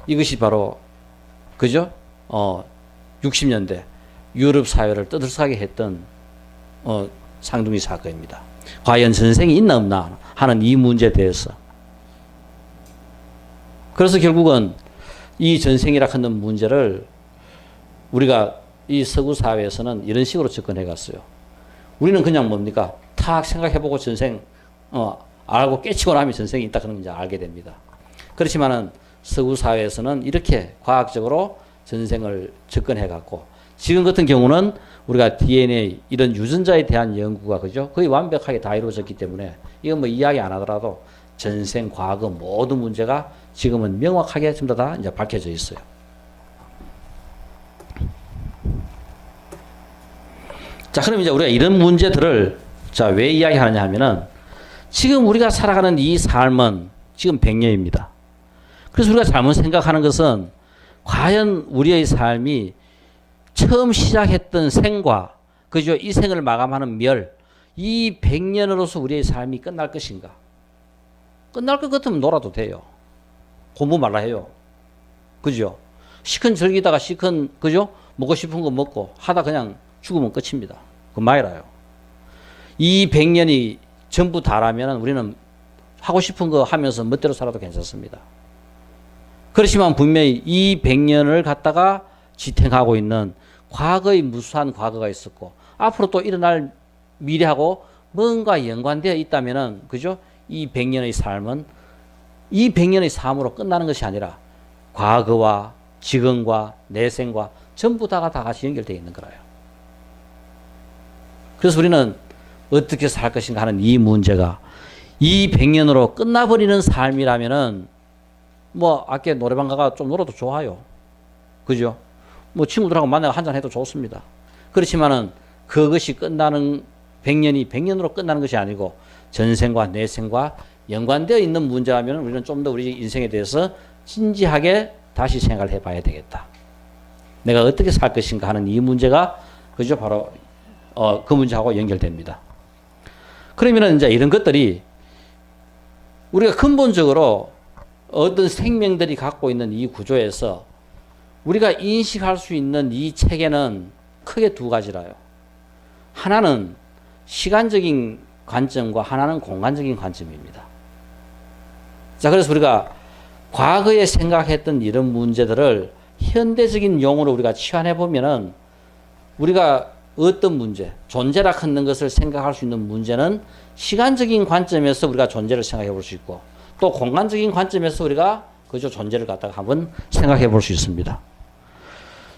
이것이 바로 그죠? 60년대 유럽 사회를 떠들썩하게 했던 상둥이 사건입니다. 과연 전생이 있나 없나 하는 이 문제에 대해서. 그래서 결국은 이 전생이라 하는 문제를 우리가 이 서구 사회에서는 이런 식으로 접근해 갔어요. 우리는 그냥 뭡니까? 탁 생각해보고 전생 알고 깨치고 나면 전생이 있다 그런 걸 이제 알게 됩니다. 그렇지만은 서구 사회에서는 이렇게 과학적으로 전생을 접근해 갔고 지금 같은 경우는 우리가 DNA 이런 유전자에 대한 연구가 그죠? 거의 완벽하게 다 이루어졌기 때문에 이건 뭐 이야기 안 하더라도 전생, 과거 모든 문제가 지금은 명확하게 전부 다 이제 밝혀져 있어요. 자, 그럼 이제 우리가 이런 문제들을 자, 왜 이야기하느냐 하면은 지금 우리가 살아가는 이 삶은 지금 100년입니다. 그래서 우리가 잘못 생각하는 것은 과연 우리의 삶이 처음 시작했던 생과 그죠? 이 생을 마감하는 멸, 이 100년으로서 우리의 삶이 끝날 것인가? 끝날 것 같으면 놀아도 돼요. 공부 말라 해요. 그죠? 시큰 즐기다가 시큰 그죠? 먹고 싶은 거 먹고 하다 그냥 죽으면 끝입니다. 그 말이라요. 이 100년이 전부 다라면 우리는 하고 싶은 거 하면서 멋대로 살아도 괜찮습니다. 그렇지만 분명히 이 100년을 갖다가 지탱하고 있는 과거의 무수한 과거가 있었고 앞으로 또 일어날 미래하고 뭔가 연관되어 있다면은 그죠? 이 100년의 삶은 이 100년의 삶으로 끝나는 것이 아니라 과거와 지금과 내생과 전부 다가 다 같이 연결되어 있는 거라요. 그래서 우리는 어떻게 살 것인가 하는 이 문제가 이 100년으로 끝나버리는 삶이라면은 뭐 아까 노래방 가가 좀 놀아도 좋아요. 그죠? 뭐 친구들하고 만나서 한잔 해도 좋습니다. 그렇지만은 그것이 끝나는 100년이 100년으로 끝나는 것이 아니고 전생과 내생과 연관되어 있는 문제라면 우리는 좀 더 우리 인생에 대해서 진지하게 다시 생각을 해봐야 되겠다. 내가 어떻게 살 것인가 하는 이 문제가 그죠? 바로 그 문제하고 연결됩니다. 그러면은 이제 이런 것들이 우리가 근본적으로 어떤 생명들이 갖고 있는 이 구조에서 우리가 인식할 수 있는 이 체계는 크게 두 가지라요. 하나는 시간적인 관점과 하나는 공간적인 관점입니다. 자, 그래서 우리가 과거에 생각했던 이런 문제들을 현대적인 용어로 우리가 치환해 보면은 우리가 어떤 문제, 존재라 하는 것을 생각할 수 있는 문제는 시간적인 관점에서 우리가 존재를 생각해 볼 수 있고 또 공간적인 관점에서 우리가 그저 존재를 갖다가 한번 생각해 볼 수 있습니다.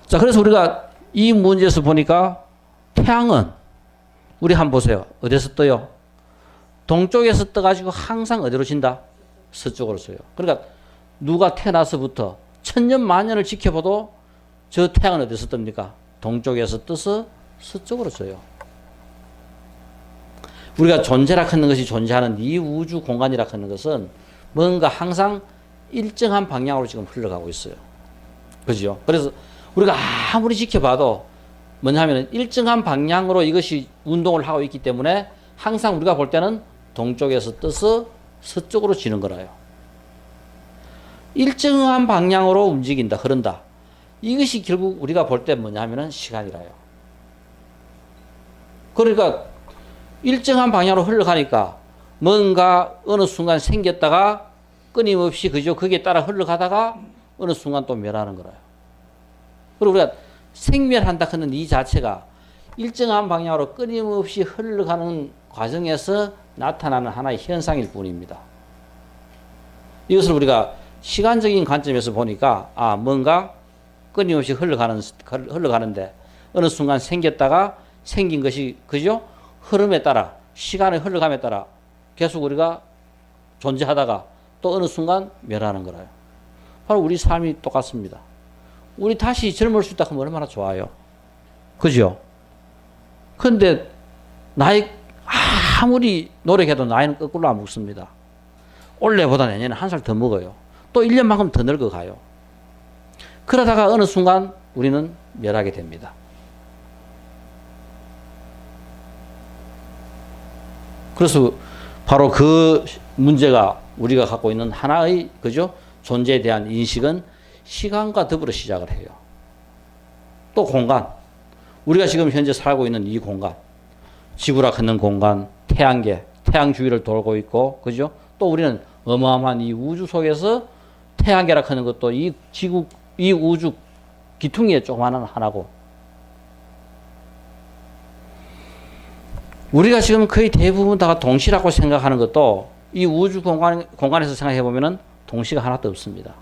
자, 그래서 우리가 이 문제에서 보니까 태양은 우리 한번 보세요. 어디서 떠요? 동쪽에서 떠가지고 항상 어디로 진다? 서쪽으로 져요. 그러니까 누가 태어나서부터 천년 만년을 지켜봐도 저 태양은 어디서 뜹니까? 동쪽에서 떠서 서쪽으로 져요. 우리가 존재라 하는 것이 존재하는 이 우주 공간이라 하는 것은 뭔가 항상 일정한 방향으로 지금 흘러가고 있어요. 그죠? 그래서 우리가 아무리 지켜봐도 뭐냐 하면 일정한 방향으로 이것이 운동을 하고 있기 때문에 항상 우리가 볼 때는 동쪽에서 떠서 서쪽으로 지는 거라요. 일정한 방향으로 움직인다, 흐른다. 이것이 결국 우리가 볼 때 뭐냐 하면은 시간이라요. 그러니까 일정한 방향으로 흘러가니까 뭔가 어느 순간 생겼다가 끊임없이 그저 거기에 따라 흘러가다가 어느 순간 또 멸하는 거라요. 그리고 우리가 생멸한다 하는 이 자체가 일정한 방향으로 끊임없이 흘러가는 과정에서 나타나는 하나의 현상일 뿐입니다. 이것을 우리가 시간적인 관점에서 보니까 뭔가 끊임없이 흘러가는데 어느 순간 생겼다가 생긴 것이 그죠? 흐름에 따라 시간의 흘러감에 따라 계속 우리가 존재하다가 또 어느 순간 멸하는 거라요. 바로 우리 삶이 똑같습니다. 우리 다시 젊을 수 있다 하면 얼마나 좋아요. 그죠? 그런데 나이 아무리 노력해도 나이는 거꾸로 안 먹습니다. 올해보다 내년에 한 살 더 먹어요. 또 1년만큼 더 늙어가요. 그러다가 어느 순간 우리는 멸하게 됩니다. 그래서 바로 그 문제가 우리가 갖고 있는 하나의 그죠? 존재에 대한 인식은 시간과 더불어 시작을 해요. 또 공간. 우리가 지금 현재 살고 있는 이 공간. 지구라 하는 공간, 태양계, 태양 주위를 돌고 있고, 그죠? 또 우리는 어마어마한 이 우주 속에서 태양계라 하는 것도 이 지구, 이 우주 기퉁이의 조그마한 하나고, 우리가 지금 거의 대부분 다가 동시라고 생각하는 것도 이 우주 공간에서 생각해 보면은 동시가 하나도 없습니다.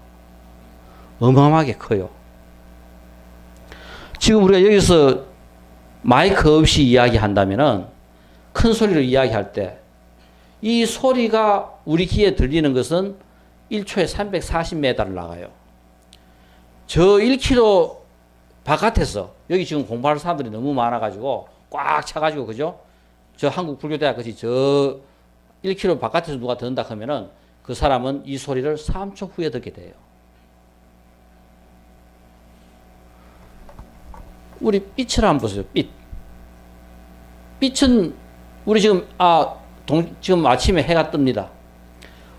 어마어마하게 커요. 지금 우리가 여기서 마이크 없이 이야기한다면은 큰 소리로 이야기할 때 이 소리가 우리 귀에 들리는 것은 1초에 340m를 나가요. 저 1km 바깥에서 여기 지금 공부하는 사람들이 너무 많아가지고 꽉 차가지고 그죠? 저 한국 불교대학 같이 저 1km 바깥에서 누가 듣는다 하면은 그 사람은 이 소리를 3초 후에 듣게 돼요. 우리 빛을 한번 보세요. 빛. 빛은 우리 지금 지금 아침에 해가 뜹니다.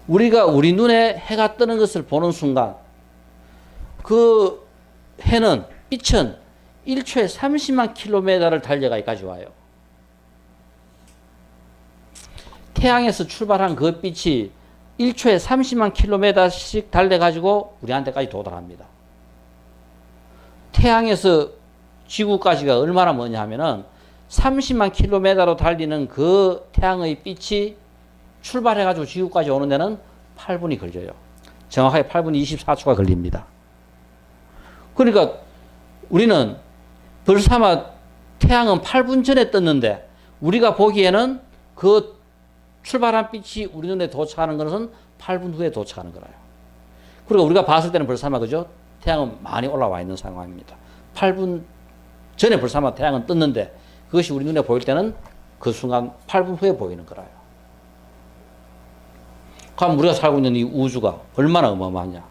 우리가 우리 눈에 해가 뜨는 것을 보는 순간 그 해는 빛은 1초에 30만 킬로미터를 달려가기까지 와요. 태양에서 출발한 그 빛이 1초에 30만 킬로미터씩 달려가지고 우리한테까지 도달합니다. 태양에서 지구까지가 얼마나 머냐 하면은 30만 킬로미터로 달리는 그 태양의 빛이 출발해가지고 지구까지 오는 데는 8분이 걸려요. 정확하게 8분 24초가 걸립니다. 그러니까 우리는 벌써마 태양은 8분 전에 떴는데 우리가 보기에는 그 출발한 빛이 우리 눈에 도착하는 것은 8분 후에 도착하는 거라요. 그리고 우리가 봤을 때는 벌써마 그죠? 태양은 많이 올라와 있는 상황입니다. 8분 전에 벌써마 태양은 떴는데 그것이 우리 눈에 보일 때는 그 순간 8분 후에 보이는 거라요. 그럼 우리가 살고 있는 이 우주가 얼마나 어마어마하냐.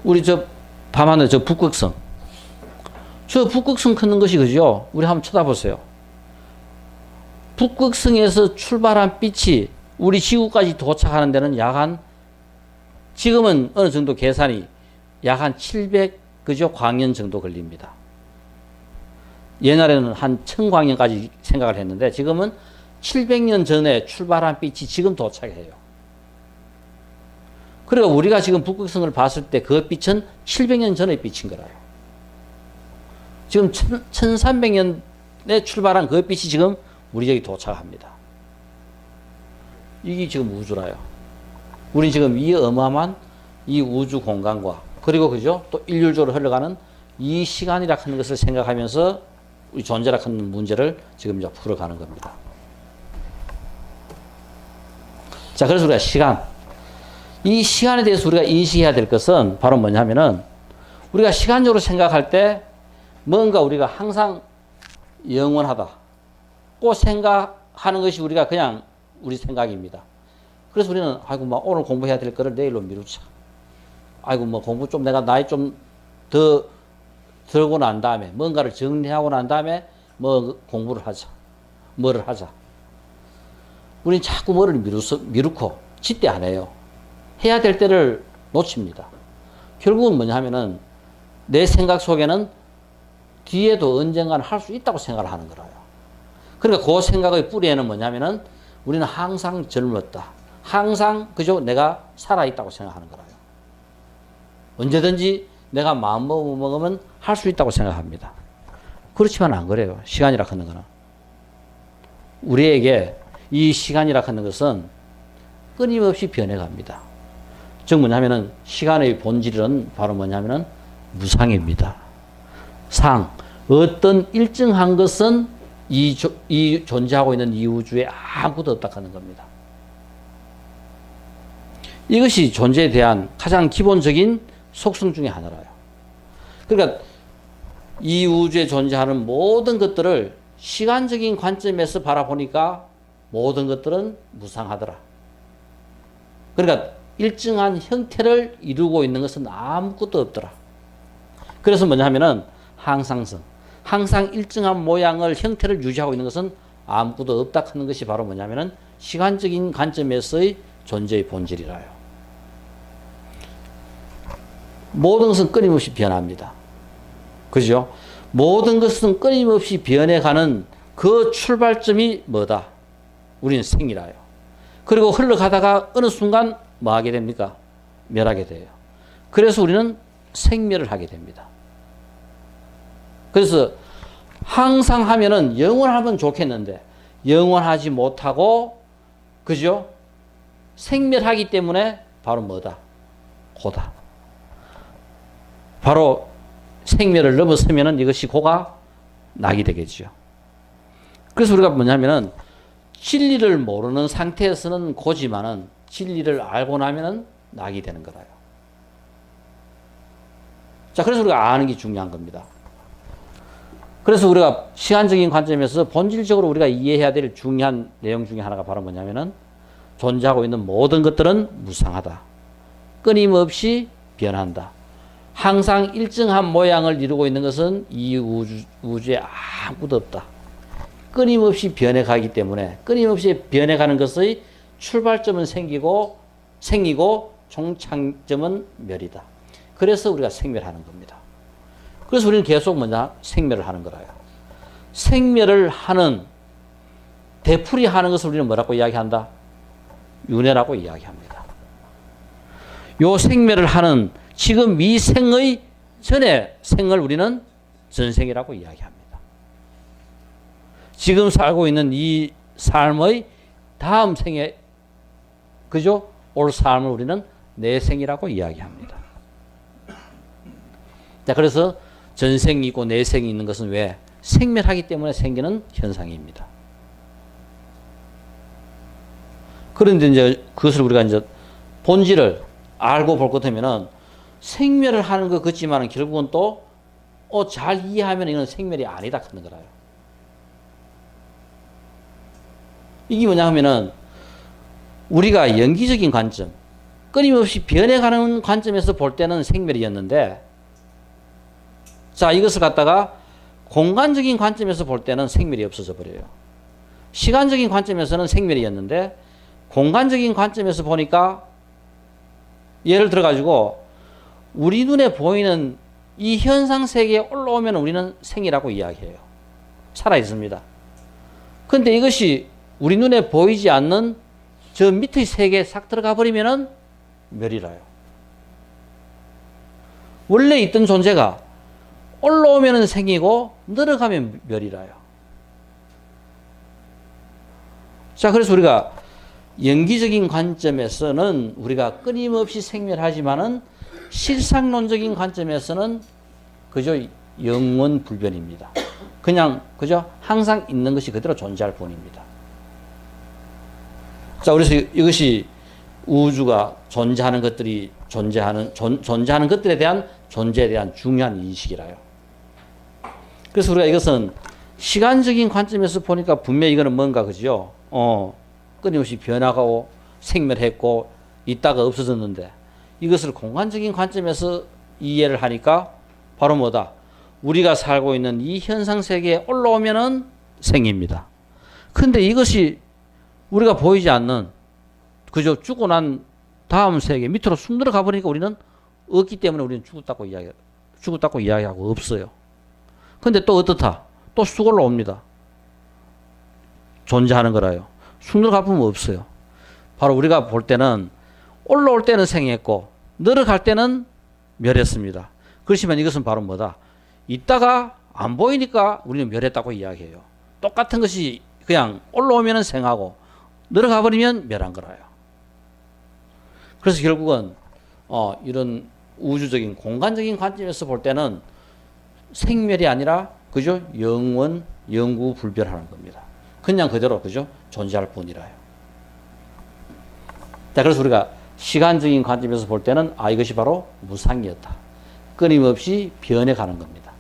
우리 저 밤하늘 저 북극성. 저 북극성 크는 것이 그죠? 우리 한번 쳐다보세요. 북극성에서 출발한 빛이 우리 지구까지 도착하는 데는 지금은 어느 정도 계산이 약 한 700 그죠? 광년 정도 걸립니다. 옛날에는 한 1000광년까지 생각을 했는데 지금은 700년 전에 출발한 빛이 지금 도착해요. 그러니까 우리가 지금 북극성을 봤을 때 그 빛은 700년 전의 빛인 거라요. 지금 1300년에 출발한 그 빛이 지금 우리 저기 도착합니다. 이게 지금 우주라요. 우리 지금 이 어마어마한 이 우주 공간과 그리고 그죠? 또 일률적으로 흘러가는 이 시간이라 하는 것을 생각하면서 우리 존재라 하는 문제를 지금 이제 풀어가는 겁니다. 자, 그래서 우리가 이 시간에 대해서 우리가 인식해야 될 것은 바로 뭐냐면은 우리가 시간적으로 생각할 때 뭔가 우리가 항상 영원하다. 자꾸 생각하는 것이 우리가 그냥 우리 생각입니다. 그래서 우리는 아이고 뭐 오늘 공부해야 될 거를 내일로 미루자. 아이고 뭐 공부 좀 내가 나이 좀 더 들고 난 다음에 뭔가를 정리하고 난 다음에 뭐 공부를 하자. 뭐를 하자. 우리는 자꾸 뭐를 미루고 지때 안 해요. 해야 될 때를 놓칩니다. 결국은 뭐냐 하면은 내 생각 속에는 뒤에도 언젠가는 할 수 있다고 생각을 하는 거라요. 그러니까 그 생각의 뿌리에는 뭐냐면은 우리는 항상 젊었다. 항상 그저 내가 살아있다고 생각하는 거라요. 언제든지 내가 마음 먹으면 할 수 있다고 생각합니다. 그렇지만 안 그래요. 시간이라 하는 거는. 우리에게 이 시간이라 하는 것은 끊임없이 변해갑니다. 즉 뭐냐면은 시간의 본질은 바로 뭐냐면은 무상입니다. 상. 어떤 일정한 것은 이 존재하고 있는 이 우주에 아무것도 없다 하는 겁니다. 이것이 존재에 대한 가장 기본적인 속성 중에 하나라요. 그러니까 이 우주에 존재하는 모든 것들을 시간적인 관점에서 바라보니까 모든 것들은 무상하더라. 그러니까 일정한 형태를 이루고 있는 것은 아무것도 없더라. 그래서 뭐냐 하면은 항상성. 항상 일정한 모양을, 형태를 유지하고 있는 것은 아무것도 없다 하는 것이 바로 뭐냐면은 시간적인 관점에서의 존재의 본질이라요. 모든 것은 끊임없이 변합니다. 그죠? 모든 것은 끊임없이 변해가는 그 출발점이 뭐다? 우리는 생이라요. 그리고 흘러가다가 어느 순간 뭐 하게 됩니까? 멸하게 돼요. 그래서 우리는 생멸을 하게 됩니다. 그래서 항상 하면은 영원하면 좋겠는데 영원하지 못하고 그죠? 생멸하기 때문에 바로 뭐다? 고다. 바로 생멸을 넘어서면은 이것이 고가 낙이 되겠죠. 그래서 우리가 뭐냐면은 진리를 모르는 상태에서는 고지만은 진리를 알고 나면은 낙이 되는 거라요. 자, 그래서 우리가 아는 게 중요한 겁니다. 그래서 우리가 시간적인 관점에서 본질적으로 우리가 이해해야 될 중요한 내용 중에 하나가 바로 뭐냐면은 존재하고 있는 모든 것들은 무상하다. 끊임없이 변한다. 항상 일정한 모양을 이루고 있는 것은 이 우주에 아무것도 없다. 끊임없이 변해가기 때문에 끊임없이 변해가는 것의 출발점은 생기고 종착점은 멸이다. 그래서 우리가 생멸하는 겁니다. 그래서 우리는 계속 뭐냐? 생멸을 하는 거라요. 생멸을 하는, 되풀이하는 것을 우리는 뭐라고 이야기한다? 윤회라고 이야기합니다. 요 생멸을 하는 지금 이 생의 전의 생을 우리는 전생이라고 이야기합니다. 지금 살고 있는 이 삶의 다음 생에, 그죠? 올 삶을 우리는 내생이라고 이야기합니다. 자, 그래서 전생이 있고 내생이 있는 것은 왜? 생멸하기 때문에 생기는 현상입니다. 그런데 이제 그것을 우리가 이제 본질을 알고 볼 것 같으면은 생멸을 하는 것 같지만은 결국은 또 잘 이해하면 이건 생멸이 아니다 하는 거라요. 이게 뭐냐 하면은 우리가 연기적인 관점, 끊임없이 변해가는 관점에서 볼 때는 생멸이었는데, 자, 이것을 갖다가 공간적인 관점에서 볼 때는 생멸이 없어져 버려요. 시간적인 관점에서는 생멸이었는데 공간적인 관점에서 보니까 예를 들어 가지고 우리 눈에 보이는 이 현상 세계에 올라오면 우리는 생이라고 이야기해요. 살아 있습니다. 그런데 이것이 우리 눈에 보이지 않는 저 밑의 세계에 싹 들어가 버리면은 멸이라요. 원래 있던 존재가 올라오면 생이고 내려가면 멸이라요. 자, 그래서 우리가 연기적인 관점에서는 우리가 끊임없이 생멸하지만은 실상론적인 관점에서는 그저 영원 불변입니다. 그냥 그저 항상 있는 것이 그대로 존재할 뿐입니다. 자, 그래서 이것이 우주가 존재하는 것들이 존재하는 것들에 대한 존재에 대한 중요한 인식이라요. 그래서 우리가 이것은 시간적인 관점에서 보니까 분명히 이거는 뭔가 그죠? 끊임없이 변화하고 생멸했고 있다가 없어졌는데 이것을 공간적인 관점에서 이해를 하니까 바로 뭐다? 우리가 살고 있는 이 현상 세계에 올라오면은 생깁니다. 근데 이것이 우리가 보이지 않는 그저 죽고 난 다음 세계 밑으로 쑥 들어가 버리니까 우리는 없기 때문에 우리는 죽었다고 이야기하고 없어요. 근데 또 어떻다? 또 쑥 올라옵니다. 존재하는 거라요. 쑥 들어가 보면 없어요. 바로 우리가 볼 때는 올라올 때는 생했고 내려갈 때는 멸했습니다. 그렇지만 이것은 바로 뭐다? 있다가 안 보이니까 우리는 멸했다고 이야기해요. 똑같은 것이 그냥 올라오면 생하고 내려가 버리면 멸한 거라요. 그래서 결국은 이런 우주적인 공간적인 관점에서 볼 때는 생멸이 아니라 그죠? 영원 영구 불변하는 겁니다. 그냥 그대로 그죠? 존재할 뿐이라요. 자, 그래서 우리가 시간적인 관점에서 볼 때는 이것이 바로 무상이었다. 끊임없이 변해가는 겁니다.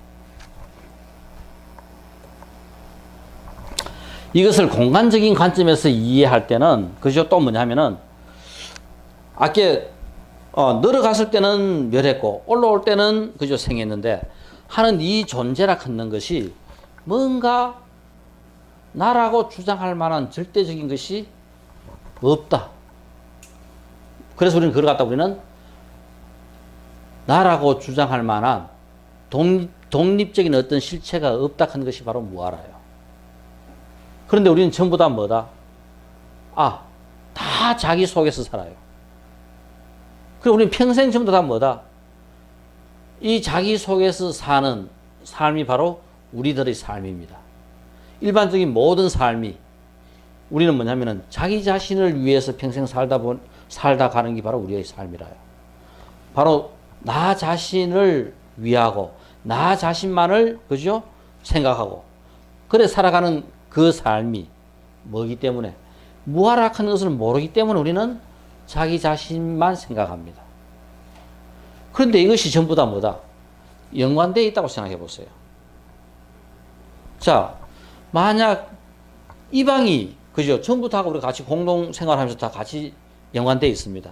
이것을 공간적인 관점에서 이해할 때는 그죠? 또 뭐냐면은 아까 내려갔을 때는 멸했고 올라올 때는 그저 생했는데 하는 이 존재라 갖는 것이 뭔가 나라고 주장할 만한 절대적인 것이 없다. 그래서 우리는 그걸 갖다 우리는 나라고 주장할 만한 독립적인 어떤 실체가 없다 하는 것이 바로 무아라요. 그런데 우리는 전부 다 뭐다? 다 자기 속에서 살아요. 그리고 우리는 평생 전부 다 뭐다? 이 자기 속에서 사는 삶이 바로 우리들의 삶입니다. 일반적인 모든 삶이 우리는 뭐냐면은 자기 자신을 위해서 평생 살다 가는 게 바로 우리의 삶이라요. 바로 나 자신을 위하고 나 자신만을 그죠? 생각하고 그래 살아가는 그 삶이 뭐기 때문에 무아락하는 것을 모르기 때문에 우리는 자기 자신만 생각합니다. 그런데 이것이 전부 다 뭐다? 연관되어 있다고 생각해 보세요. 자, 만약 이방이 그죠? 전부 다 우리 같이 공동 생활하면서 다 같이 연관되어 있습니다.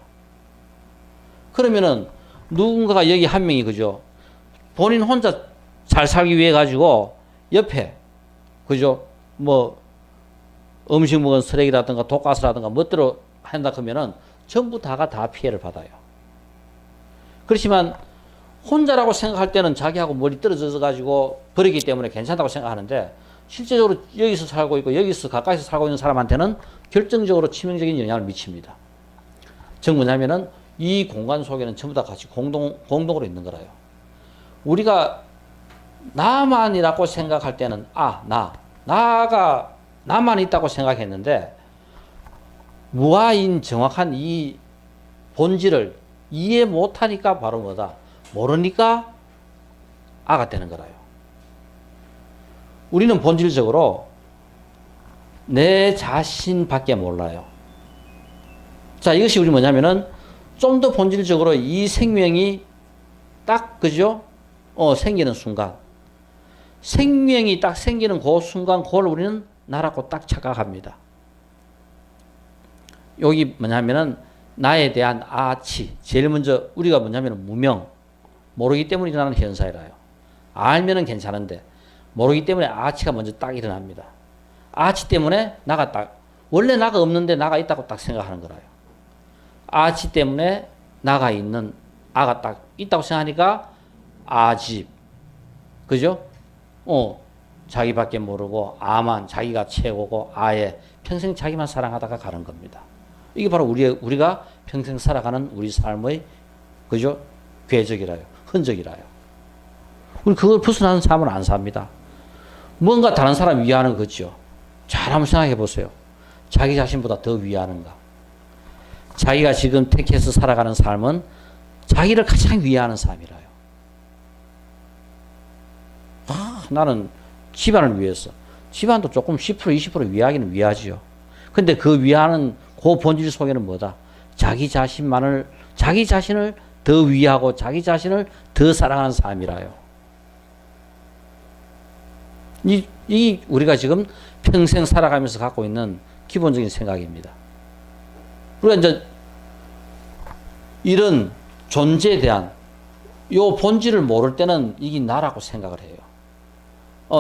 그러면은 누군가가 여기 한 명이 그죠? 본인 혼자 잘 살기 위해 가지고 옆에 그죠? 뭐 음식 먹은 쓰레기라든가 독가스라든가 멋대로 한다 그러면은 전부 다가 다 피해를 받아요. 그렇지만 혼자라고 생각할 때는 자기하고 멀리 떨어져 가지고 버리기 때문에 괜찮다고 생각하는데 실제적으로 여기서 살고 있고 여기서 가까이서 살고 있는 사람한테는 결정적으로 치명적인 영향을 미칩니다. 즉 뭐냐면은 이 공간 속에는 전부 다 같이 공동으로 있는 거라요. 우리가 나만이라고 생각할 때는 나가 나만 있다고 생각했는데 무아인 정확한 이 본질을 이해 못하니까 바로 뭐다? 모르니까 아가 되는 거라요. 우리는 본질적으로 내 자신밖에 몰라요. 자, 이것이 우리 뭐냐면은 좀 더 본질적으로 이 생명이 딱 그죠? 생기는 순간 생명이 딱 생기는 그 순간 그걸 우리는 나라고 딱 착각합니다. 여기 뭐냐면은 나에 대한 아치 제일 먼저 우리가 뭐냐면은 무명 모르기 때문에 일어나는 현상이라요. 알면은 괜찮은데 모르기 때문에 아치가 먼저 딱 일어납니다. 아치 때문에 나가 딱 원래 나가 없는데 나가 있다고 딱 생각하는 거라요. 아치 때문에 나가 있는 아가 딱 있다고 생각하니까 아집 그죠? 자기밖에 모르고 아만 자기가 최고고 아예 평생 자기만 사랑하다가 가는 겁니다. 이게 바로 우리가 평생 살아가는 우리 삶의 그죠? 궤적이라요. 흔적이라요. 우리 그걸 벗어나는 삶은 안 삽니다. 뭔가 다른 사람 위하는 거죠. 잘 한번 생각해 보세요. 자기 자신보다 더 위하는가? 자기가 지금 택해서 살아가는 삶은 자기를 가장 위하는 삶이라요. 나는 집안을 위해서. 집안도 조금 10% 20% 위하기는 위하지요. 근데 그 위하는 그 본질 속에는 뭐다? 자기 자신을 더 위하고 자기 자신을 더 사랑하는 삶이라요. 이 우리가 지금 평생 살아가면서 갖고 있는 기본적인 생각입니다. 우리가 이제 이런 존재에 대한 요 본질을 모를 때는 이게 나라고 생각을 해요.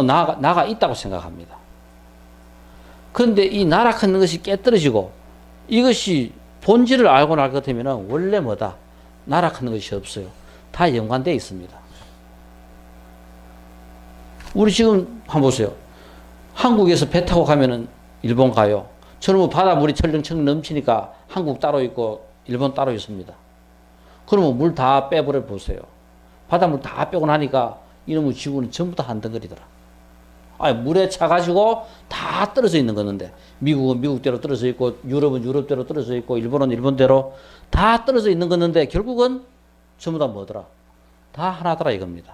나가 있다고 생각합니다. 그런데 이 나라 큰 것이 깨떨어지고 이것이 본질을 알고 날 것 같으면 원래 뭐다? 나라 큰 것이 없어요. 다 연관되어 있습니다. 우리 지금 한번 보세요. 한국에서 배 타고 가면은 일본 가요. 저는 뭐 바닷물이 철렁철렁 넘치니까 한국 따로 있고 일본 따로 있습니다. 그러면 물 다 빼버려 보세요. 바닷물 다 빼고 나니까 이놈의 지구는 전부 다 한 덩어리더라. 물에 차가지고 다 떨어져 있는 거는데 미국은 미국대로 떨어져 있고 유럽은 유럽대로 떨어져 있고 일본은 일본대로 다 떨어져 있는 거는데 결국은 전부 다 뭐더라? 다 하나더라 이겁니다.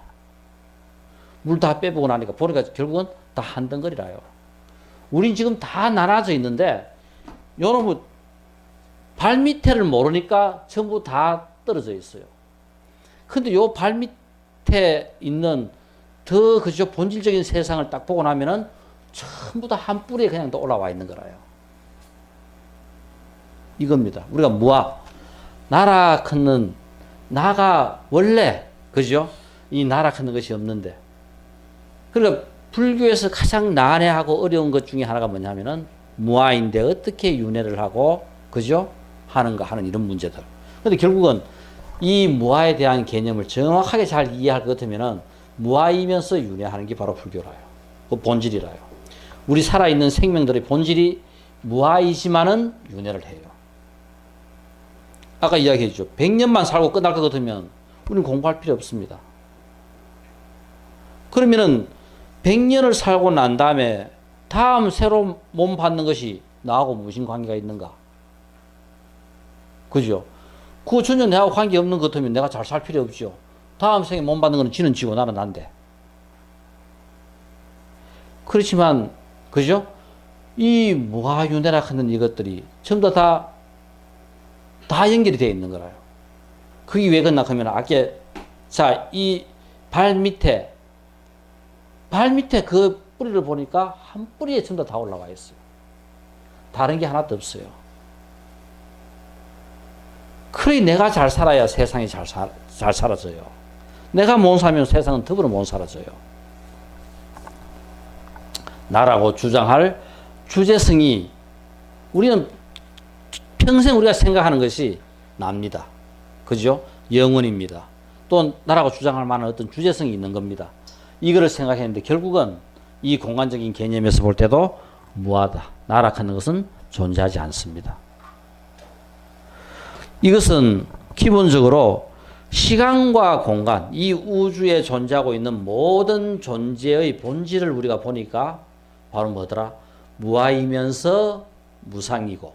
물 다 빼보고 나니까 보니까 결국은 다 한 덩어리라요. 우린 지금 다 나눠져 있는데 요놈의 발밑에를 모르니까 전부 다 떨어져 있어요. 근데 요 발밑에 있는 더 그죠 본질적인 세상을 딱 보고 나면은 전부 다 한 뿌리에 그냥 또 올라와 있는 거라요. 이겁니다. 우리가 무아 나라 크는 나가 원래 그죠 이 나라 크는 것이 없는데 그러니까 불교에서 가장 난해하고 어려운 것 중에 하나가 뭐냐면은 무아인데 어떻게 윤회를 하고 그죠 하는가 하는 이런 문제들. 근데 결국은 이 무아에 대한 개념을 정확하게 잘 이해할 것 같으면은 무아이면서 윤회하는 게 바로 불교라요. 그 본질이라요. 우리 살아있는 생명들의 본질이 무아이지만은 윤회를 해요. 아까 이야기했죠. 100년만 살고 끝날 것 같으면 우리는 공부할 필요 없습니다. 그러면은 100년을 살고 난 다음에 다음 새로 몸 받는 것이 나하고 무슨 관계가 있는가? 그죠? 그 전혀 내하고 관계없는 것 같으면 내가 잘 살 필요 없죠. 다음 생에 몸 받는 것은 지는 지고 나는 난데. 그렇지만 그죠? 이 무아윤회라 하는 이것들이 전부 다 연결이 되어 있는 거라요. 그게 왜 그러나 하면 아까 자, 이 발 밑에 그 뿌리를 보니까 한 뿌리에 전부 다 올라와 있어요. 다른 게 하나도 없어요. 그래 내가 잘 살아야 세상이 잘 살아져요. 내가 못 살면 세상은 더불어 못 살아져요. 나라고 주장할 주제성이 우리는 평생 우리가 생각하는 것이 납니다. 그죠? 영원입니다. 또 나라고 주장할 만한 어떤 주제성이 있는 겁니다. 이거를 생각했는데 결국은 이 공간적인 개념에서 볼 때도 무하다. 나락하는 것은 존재하지 않습니다. 이것은 기본적으로 시간과 공간, 이 우주에 존재하고 있는 모든 존재의 본질을 우리가 보니까 바로 뭐더라? 무아이면서 무상이고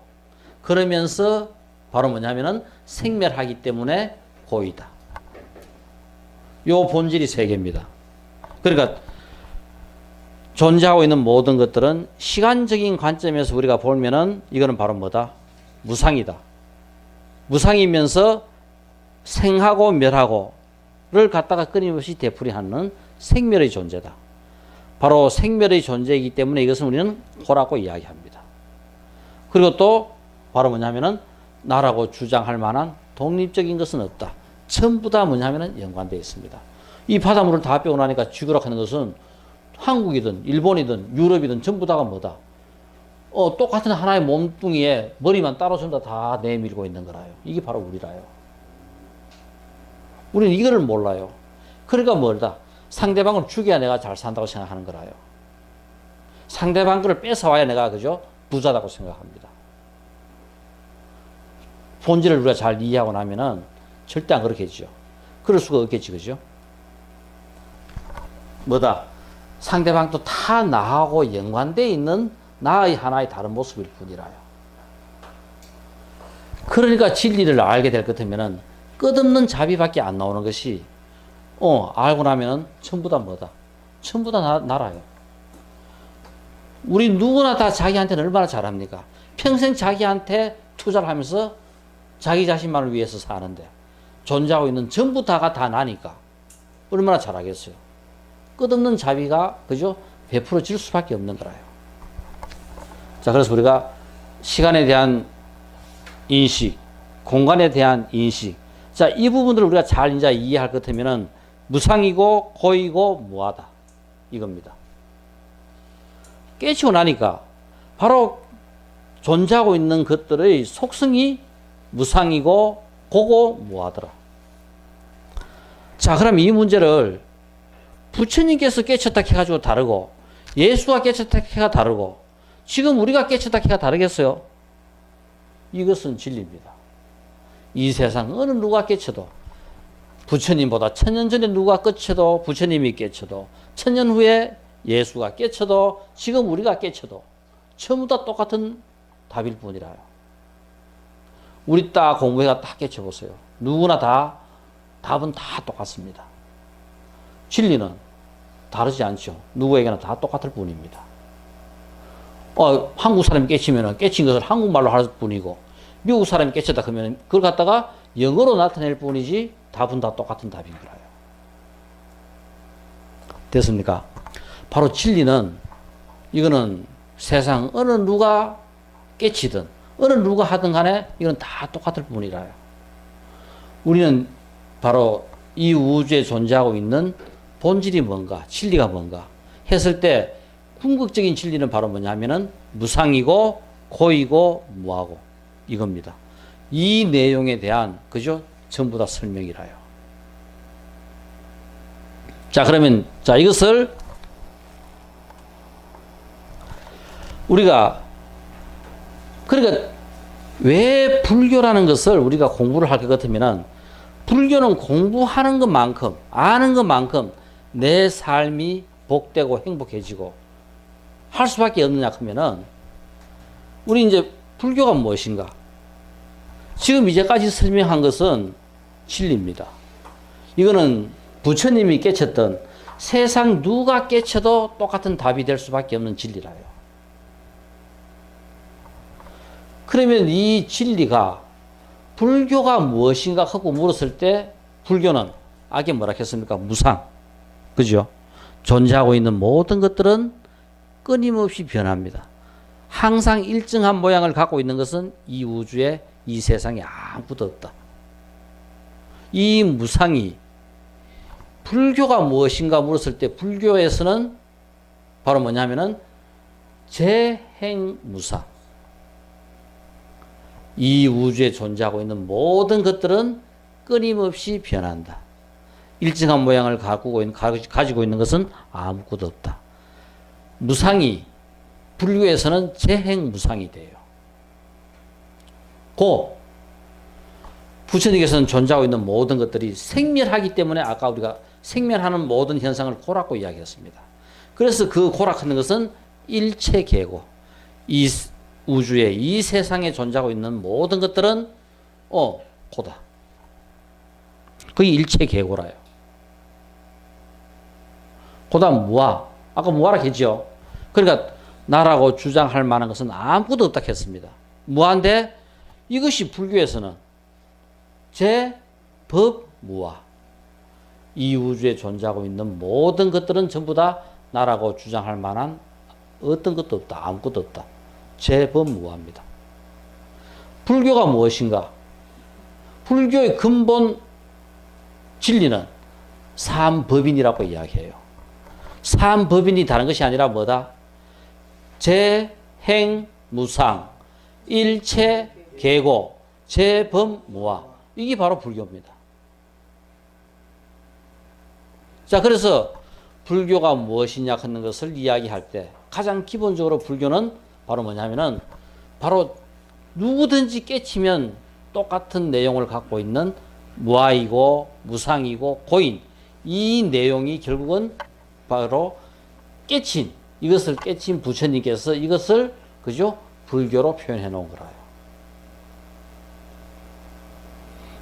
그러면서 바로 뭐냐면은 생멸하기 때문에 고이다. 요 본질이 세 개입니다. 그러니까 존재하고 있는 모든 것들은 시간적인 관점에서 우리가 보면은 이거는 바로 뭐다? 무상이다. 무상이면서 생하고 멸하고를 갖다가 끊임없이 되풀이하는 생멸의 존재다. 바로 생멸의 존재이기 때문에 이것은 우리는 호라고 이야기합니다. 그리고 또 바로 뭐냐면은 나라고 주장할 만한 독립적인 것은 없다. 전부 다 뭐냐면은 연관되어 있습니다. 이 바닷물을 다 빼고 나니까 지구라고 하는 것은 한국이든 일본이든 유럽이든 전부 다가 뭐다? 똑같은 하나의 몸뚱이에 머리만 따로 전부 다 내밀고 있는 거라요. 이게 바로 우리라요. 우리는 이거를 몰라요. 그러니까 뭘다? 상대방을 죽여야 내가 잘 산다고 생각하는 거라요. 상대방 거를 뺏어와야 내가 그죠? 부자다고 생각합니다. 본질을 우리가 잘 이해하고 나면은 절대 안 그렇겠죠. 그럴 수가 없겠지, 그죠? 뭐다? 상대방도 다 나하고 연관되어 있는 나의 하나의 다른 모습일 뿐이라요. 그러니까 진리를 알게 될 것 같으면은 끝없는 자비밖에 안 나오는 것이 알고 나면은 전부 다 뭐다? 전부 다 나라요. 우리 누구나 다 자기한테는 얼마나 잘합니까? 평생 자기한테 투자를 하면서 자기 자신만을 위해서 사는데 존재하고 있는 전부 다가 다 나니까 얼마나 잘하겠어요. 끝없는 자비가 그죠? 베풀어질 수밖에 없는 거라요. 자, 그래서 우리가 시간에 대한 인식, 공간에 대한 인식. 자, 이 부분들을 우리가 잘 이제 이해할 것 같으면은 무상이고 고이고 무하다. 이겁니다. 깨치고 나니까 바로 존재하고 있는 것들의 속성이 무상이고 고고 무하더라. 자, 그럼 이 문제를 부처님께서 깨쳤다 해가지고 다르고 예수가 깨쳤다 해가 다르고 지금 우리가 깨쳤다 해가 다르겠어요? 이것은 진리입니다. 이 세상 어느 누가 깨쳐도 부처님보다 1000년 전에 누가 깨쳐도 부처님이 깨쳐도 1000년 후에 예수가 깨쳐도 지금 우리가 깨쳐도 전부 다 똑같은 답일 뿐이라요. 우리 딱 공부해가 딱 깨쳐보세요. 누구나 다 답은 다 똑같습니다. 진리는 다르지 않죠. 누구에게나 다 똑같을 뿐입니다. 한국 사람이 깨치면 깨친 것을 한국말로 할 뿐이고 미국 사람이 깨쳤다 그러면 그걸 갖다가 영어로 나타낼 뿐이지 답은 다 똑같은 답인 거라요. 됐습니까? 바로 진리는 이거는 세상 어느 누가 깨치든 어느 누가 하든 간에 이건 다 똑같을 뿐이라요. 우리는 바로 이 우주에 존재하고 있는 본질이 뭔가, 진리가 뭔가 했을 때 궁극적인 진리는 바로 뭐냐면은 무상이고 고이고 무하고 이겁니다. 이 내용에 대한 그죠? 전부 다 설명이라요. 자, 그러면 자 이것을 우리가 그러니까 왜 불교라는 것을 우리가 공부를 할 것 같으면은 불교는 공부하는 것만큼 아는 것만큼 내 삶이 복되고 행복해지고 할 수밖에 없느냐 하면은 우리 이제 불교가 무엇인가? 지금 이제까지 설명한 것은 진리입니다. 이거는 부처님이 깨쳤던 세상 누가 깨쳐도 똑같은 답이 될 수밖에 없는 진리라요. 그러면 이 진리가 불교가 무엇인가 하고 물었을 때 불교는 아까 뭐라 했습니까? 무상. 그죠? 존재하고 있는 모든 것들은 끊임없이 변합니다. 항상 일정한 모양을 갖고 있는 것은 이 우주에 이 세상에 아무것도 없다. 이 무상이 불교가 무엇인가 물었을 때 불교에서는 바로 뭐냐면은 재행무상. 이 우주에 존재하고 있는 모든 것들은 끊임없이 변한다. 일정한 모양을 가지고 있는 것은 아무것도 없다. 무상이 불교에서는 재행무상이 돼요. 부처님께서는 존재하고 있는 모든 것들이 생멸하기 때문에 아까 우리가 생멸하는 모든 현상을 고라고 이야기했습니다. 그래서 그 고락하는 것은 일체계고 이 우주에 이 세상에 존재하고 있는 모든 것들은 고다. 그게 일체계고라요. 고다음 무아. 아까 무아라 했죠. 그러니까 나라고 주장할 만한 것은 아무것도 없다 했습니다. 무한데 이것이 불교에서는 제법무아. 이 우주에 존재하고 있는 모든 것들은 전부 다 나라고 주장할 만한 어떤 것도 없다. 아무것도 없다. 제법무아입니다. 불교가 무엇인가? 불교의 근본 진리는 삼법인이라고 이야기해요. 삼법인이 다른 것이 아니라 뭐다? 재행무상, 일체계고, 제법무아. 이게 바로 불교입니다. 자, 그래서 불교가 무엇이냐 하는 것을 이야기할 때 가장 기본적으로 불교는 바로 뭐냐면은 바로 누구든지 깨치면 똑같은 내용을 갖고 있는 무아이고 무상이고 고인, 이 내용이 결국은 바로 이것을 깨친 부처님께서 이것을 그죠? 불교로 표현해 놓은 거라요.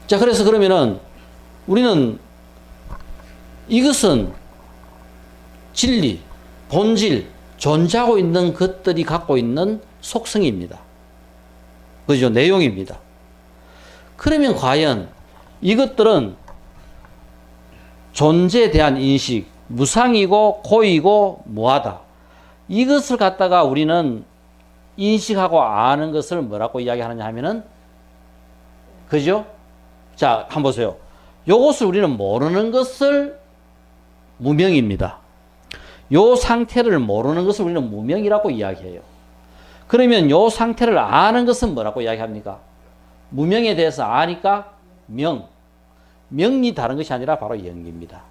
자, 그래서 그러면은 우리는 이것은 진리, 본질, 존재하고 있는 것들이 갖고 있는 속성입니다. 그죠? 내용입니다. 그러면 과연 이것들은 존재에 대한 인식, 무상이고 고이고 무하다. 이것을 갖다가 우리는 인식하고 아는 것을 뭐라고 이야기하느냐 하면은, 그죠? 자, 한번 보세요. 요것을 우리는 모르는 것을 무명입니다. 요 상태를 모르는 것을 우리는 무명이라고 이야기해요. 그러면 요 상태를 아는 것은 뭐라고 이야기합니까? 무명에 대해서 아니까 명. 명이 다른 것이 아니라 바로 영입니다.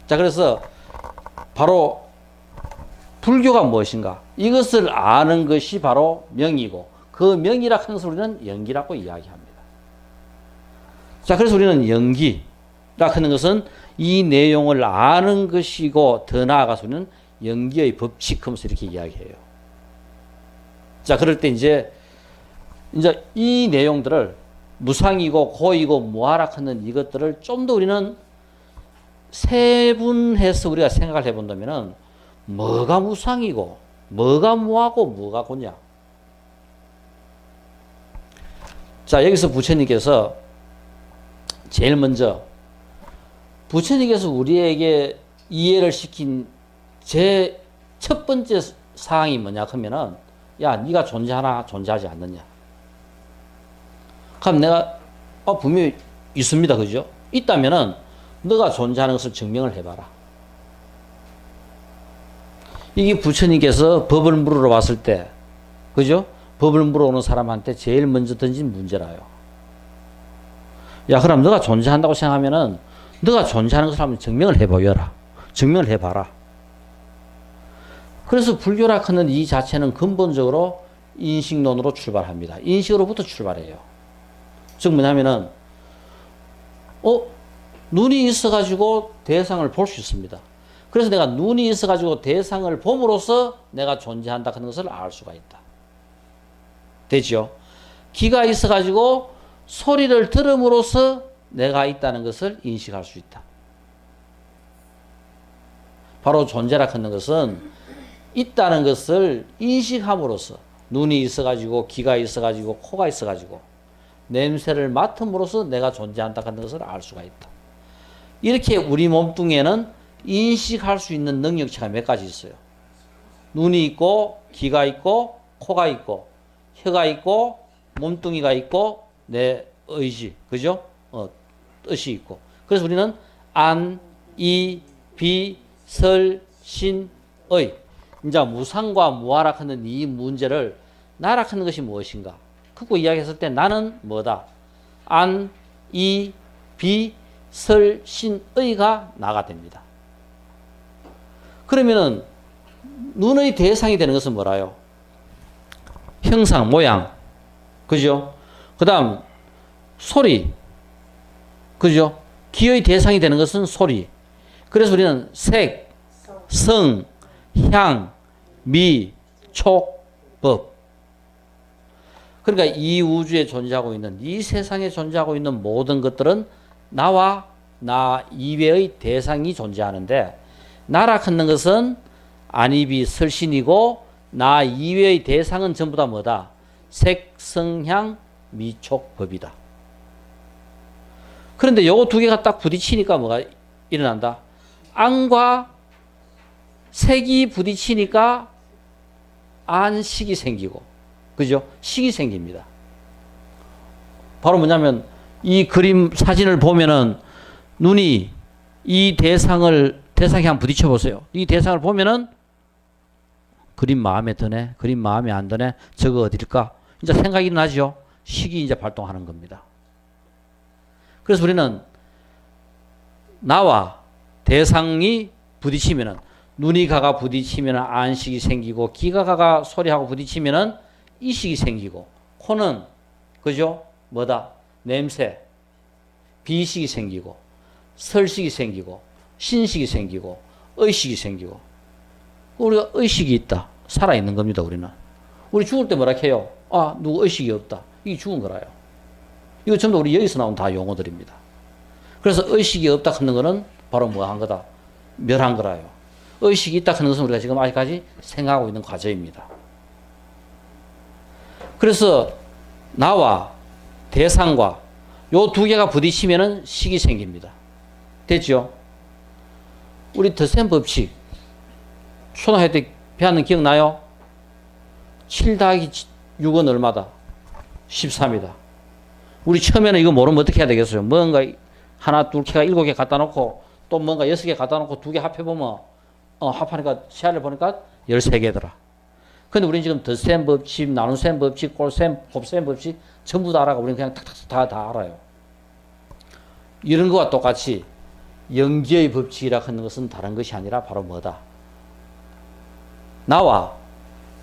자, 그래서 바로 불교가 무엇인가? 이것을 아는 것이 바로 명이고, 그 명이라 하는 것을 우리는 영기라고 이야기합니다. 자, 그래서 우리는 영기라 하는 것은 이 내용을 아는 것이고, 더 나아가서 우리는 영기의 법칙 하면서 이렇게 이야기해요. 자, 그럴 때 이제 이 내용들을 무상이고 고이고 무아라 하는 이것들을 좀 더 우리는 세분해서 우리가 생각을 해본다면은 뭐가 무상이고 뭐가 무하고 뭐가 고냐. 자, 여기서 부처님께서 제일 먼저 부처님께서 우리에게 이해를 시킨 제 첫 번째 사항이 뭐냐 하면은, 야, 네가 존재하나 존재하지 않느냐. 그럼 내가 분명히 있습니다. 그죠? 있다면은 너가 존재하는 것을 증명을 해봐라. 이게 부처님께서 법을 물으러 왔을 때, 그죠? 법을 물어오는 사람한테 제일 먼저 던진 문제라요. 야, 그럼 너가 존재한다고 생각하면은 너가 존재하는 것을 한번 증명을 해보여라. 증명을 해봐라. 그래서 불교라 하는 이 자체는 근본적으로 인식론으로 출발합니다. 인식으로부터 출발해요. 즉 뭐냐면은, 눈이 있어가지고 대상을 볼 수 있습니다. 그래서 내가 눈이 있어가지고 대상을 봄으로써 내가 존재한다 하는 것을 알 수가 있다. 되죠? 귀가 있어가지고 소리를 들음으로써 내가 있다는 것을 인식할 수 있다. 바로 존재라 하는 것은 있다는 것을 인식함으로써, 눈이 있어가지고 귀가 있어가지고 코가 있어가지고 냄새를 맡음으로써 내가 존재한다 하는 것을 알 수가 있다. 이렇게 우리 몸뚱이에는 인식할 수 있는 능력치가 몇 가지 있어요. 눈이 있고 귀가 있고 코가 있고 혀가 있고 몸뚱이가 있고 내 의지, 그죠? 뜻이 있고. 그래서 우리는 안, 이, 비, 설, 신, 의. 이제 무상과 무아라 하는 이 문제를 나라 하는 것이 무엇인가? 그거 이야기했을 때 나는 뭐다? 안, 이, 비, 설, 신, 의가 나가 됩니다. 그러면은 눈의 대상이 되는 것은 뭐라요? 형상, 모양, 그죠? 그 다음 소리, 그죠? 귀의 대상이 되는 것은 소리. 그래서 우리는 색, 성, 향, 미, 촉, 법. 그러니까 이 우주에 존재하고 있는, 이 세상에 존재하고 있는 모든 것들은 나와 나 이외의 대상이 존재하는데, 나라 하는 것은 안이비 설신이고 나 이외의 대상은 전부 다 뭐다? 색, 성, 향, 미, 촉, 법이다. 그런데 요거 두 개가 딱 부딪히니까 뭐가 일어난다? 안과 색이 부딪히니까 안식이 생기고, 그죠? 식이 생깁니다. 바로 뭐냐면 이 그림 사진을 보면은 눈이 이 대상이 한번 부딪혀 보세요. 이 대상을 보면은 그림 마음에 드네, 그림 마음에 안 드네, 저거 어딜까? 이제 생각이 나죠. 식이 이제 발동하는 겁니다. 그래서 우리는 나와 대상이 부딪히면은, 눈이 가가 부딪히면 안식이 생기고, 귀가 가가 소리하고 부딪히면 이식이 생기고, 코는 그죠? 뭐다? 냄새, 비식이 생기고, 설식이 생기고, 신식이 생기고, 의식이 생기고. 우리가 의식이 있다. 살아있는 겁니다, 우리는. 우리 죽을 때 뭐라 해요? 아, 누구 의식이 없다. 이게 죽은 거라요. 이거 전부 우리 여기서 나온 다 용어들입니다. 그래서 의식이 없다 하는 거는 바로 뭐 한 거다? 멸한 거라요. 의식이 있다 하는 것은 우리가 지금 아직까지 생각하고 있는 과정입니다. 그래서 나와 대상과 요 두 개가 부딪히면은 식이 생깁니다. 됐죠? 우리 더 센 법칙. 초등학교 때 배웠는 기억나요? 7 더하기 6은 얼마다? 13이다. 우리 처음에는 이거 모르면 어떻게 해야 되겠어요? 뭔가 하나, 둘, 개가 7개 갖다 놓고 또 뭔가 6개 갖다 놓고 2개 합해보면 합하니까 시야를 보니까 13개더라. 근데 우리는 지금 덧셈 법칙, 나눗셈 법칙, 꼴셈, 곱셈 법칙 전부 다 알아가. 우리는 그냥 탁탁 다 알아요. 이런 거와 똑같이 연기의 법칙이라 하는 것은 다른 것이 아니라 바로 뭐다? 나와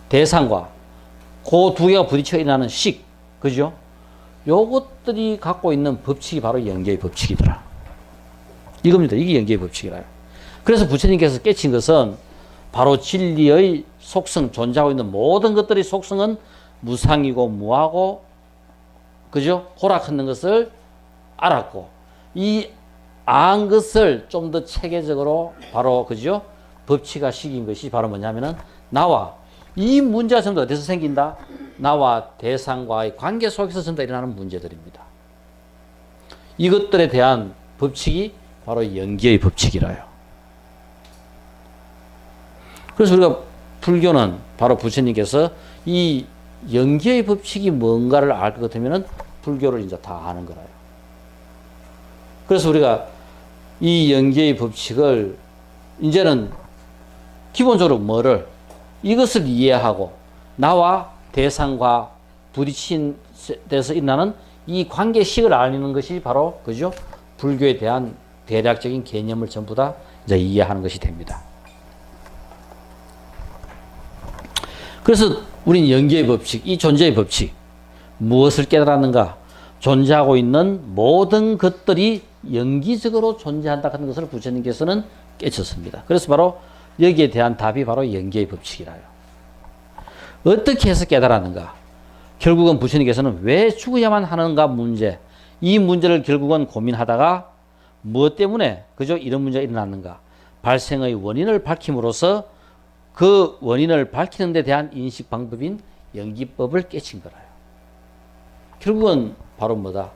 대상과 그 두 개가 부딪혀 일어나는 식, 그죠? 요것들이 갖고 있는 법칙이 바로 연기의 법칙이더라. 이겁니다. 이게 연기의 법칙이라요. 그래서 부처님께서 깨친 것은 바로 진리의 속성, 존재하고 있는 모든 것들의 속성은 무상이고 무하고, 그죠? 호락하는 것을 알았고, 이 안 것을 좀 더 체계적으로 바로, 그죠? 법칙화 시킨 것이 바로 뭐냐면은 나와 이 문제가 전부 어디서 생긴다? 나와 대상과의 관계 속에서 전부 일어나는 문제들입니다. 이것들에 대한 법칙이 바로 연기의 법칙이라요. 그래서 우리가 불교는 바로 부처님께서 이 연기의 법칙이 뭔가를 알 것 같으면은 불교를 이제 다 아는 거라요. 그래서 우리가 이 연기의 법칙을 이제는 기본적으로 뭐를 이것을 이해하고 나와 대상과 부딪힌 데서 일어나는 이 관계식을 알리는 것이 바로 그죠? 불교에 대한 대략적인 개념을 전부 다 이제 이해하는 것이 됩니다. 그래서 우리는 연기의 법칙, 이 존재의 법칙, 무엇을 깨달았는가? 존재하고 있는 모든 것들이 연기적으로 존재한다 하는 것을 부처님께서는 깨쳤습니다. 그래서 바로 여기에 대한 답이 바로 연기의 법칙이라요. 어떻게 해서 깨달았는가? 결국은 부처님께서는 왜 죽어야만 하는가 문제, 이 문제를 결국은 고민하다가 무엇 때문에 그저 이런 문제가 일어났는가? 발생의 원인을 밝힘으로써 그 원인을 밝히는 데 대한 인식 방법인 연기법을 깨친 거라요. 결국은 바로 뭐다?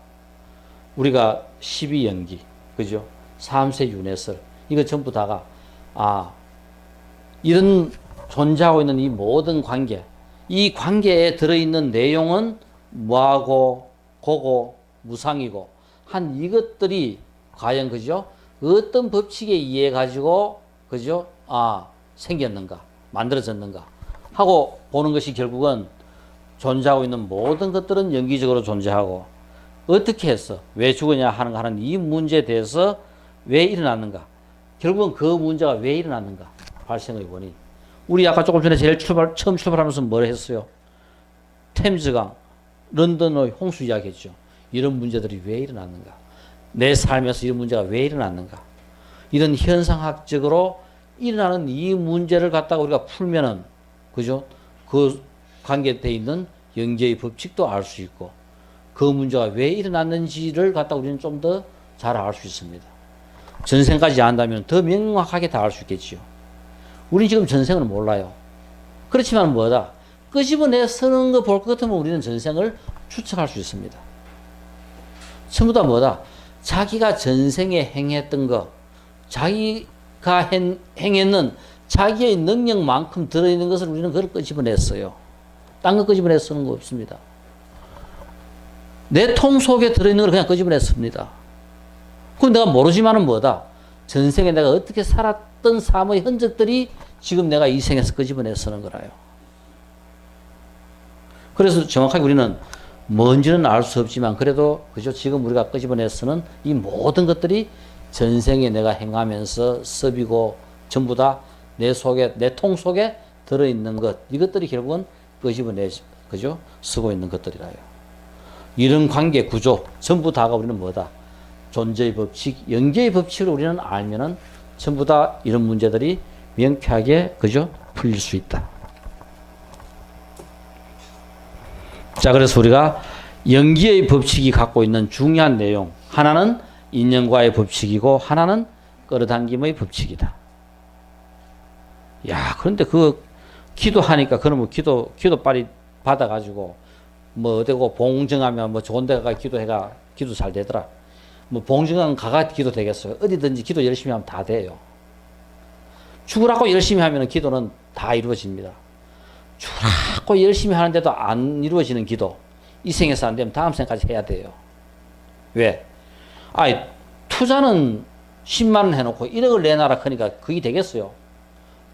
우리가 12연기, 그죠? 3세 윤회설, 이거 전부 다가 이런 존재하고 있는 이 모든 관계, 이 관계에 들어있는 내용은 무하고 고고 무상이고 한 이것들이 과연 그죠? 어떤 법칙에 의해 가지고 그죠? 생겼는가, 만들어졌는가 하고 보는 것이 결국은 존재하고 있는 모든 것들은 연기적으로 존재하고 어떻게 해서 왜 죽으냐 하는 이 문제에 대해서 왜 일어났는가, 결국은 그 문제가 왜 일어났는가, 발생의 원인. 우리 아까 조금 전에 처음 출발하면서 뭘 했어요? 템즈강, 런던의 홍수 이야기했죠. 이런 문제들이 왜 일어났는가? 내 삶에서 이런 문제가 왜 일어났는가? 이런 현상학적으로 일어나는 이 문제를 갖다가 우리가 풀면은, 그죠? 그 관계되어 있는 연계의 법칙도 알 수 있고, 그 문제가 왜 일어났는지를 갖다가 우리는 좀 더 잘 알 수 있습니다. 전생까지 안다면 더 명확하게 다 알 수 있겠지요. 우리 지금 전생을 몰라요. 그렇지만 뭐다? 끄집어내 쓰는 거 볼 것 같으면 우리는 전생을 추측할 수 있습니다. 전부 다 뭐다? 자기가 전생에 행했던 거, 자기가 행했는 자기의 능력만큼 들어있는 것을 우리는 그걸 끄집어냈어요. 딴 거 끄집어내 쓰는 거 없습니다. 내 통 속에 들어있는 걸 그냥 끄집어냈습니다. 그건 내가 모르지만은 뭐다? 전생에 내가 어떻게 살았던 삶의 흔적들이 지금 내가 이 생에서 끄집어내 쓰는 거라요. 그래서 정확하게 우리는 뭔지는 알 수 없지만 그래도 그죠? 지금 우리가 끄집어내 쓰는 이 모든 것들이 전생에 내가 행하면서 섭이고 전부 다 내 속에, 내 통 속에 들어있는 것, 이것들이 결국은 끄집어내, 그죠? 쓰고 있는 것들이라요. 이런 관계 구조, 전부 다가 우리는 뭐다? 존재의 법칙, 연계의 법칙을 우리는 알면은 전부 다 이런 문제들이 명쾌하게, 그죠? 풀릴 수 있다. 자, 그래서 우리가 연기의 법칙이 갖고 있는 중요한 내용, 하나는 인연과의 법칙이고, 하나는 끌어당김의 법칙이다. 야, 그런데 그 기도하니까 그러면 기도 빨리 받아가지고 뭐 어디고 봉정하면 뭐 좋은 데 가가 기도해가 기도 잘 되더라. 뭐 봉정하면 가가 기도 되겠어요. 어디든지 기도 열심히 하면 다 돼요. 죽으라고 열심히 하면 기도는 다 이루어집니다. 죽으라고 열심히 하는데도 안 이루어지는 기도, 이 생에서 안 되면 다음 생까지 해야 돼요. 왜? 아이, 투자는 10만 원 해놓고 1억을 내놔라 하니까 그게 되겠어요.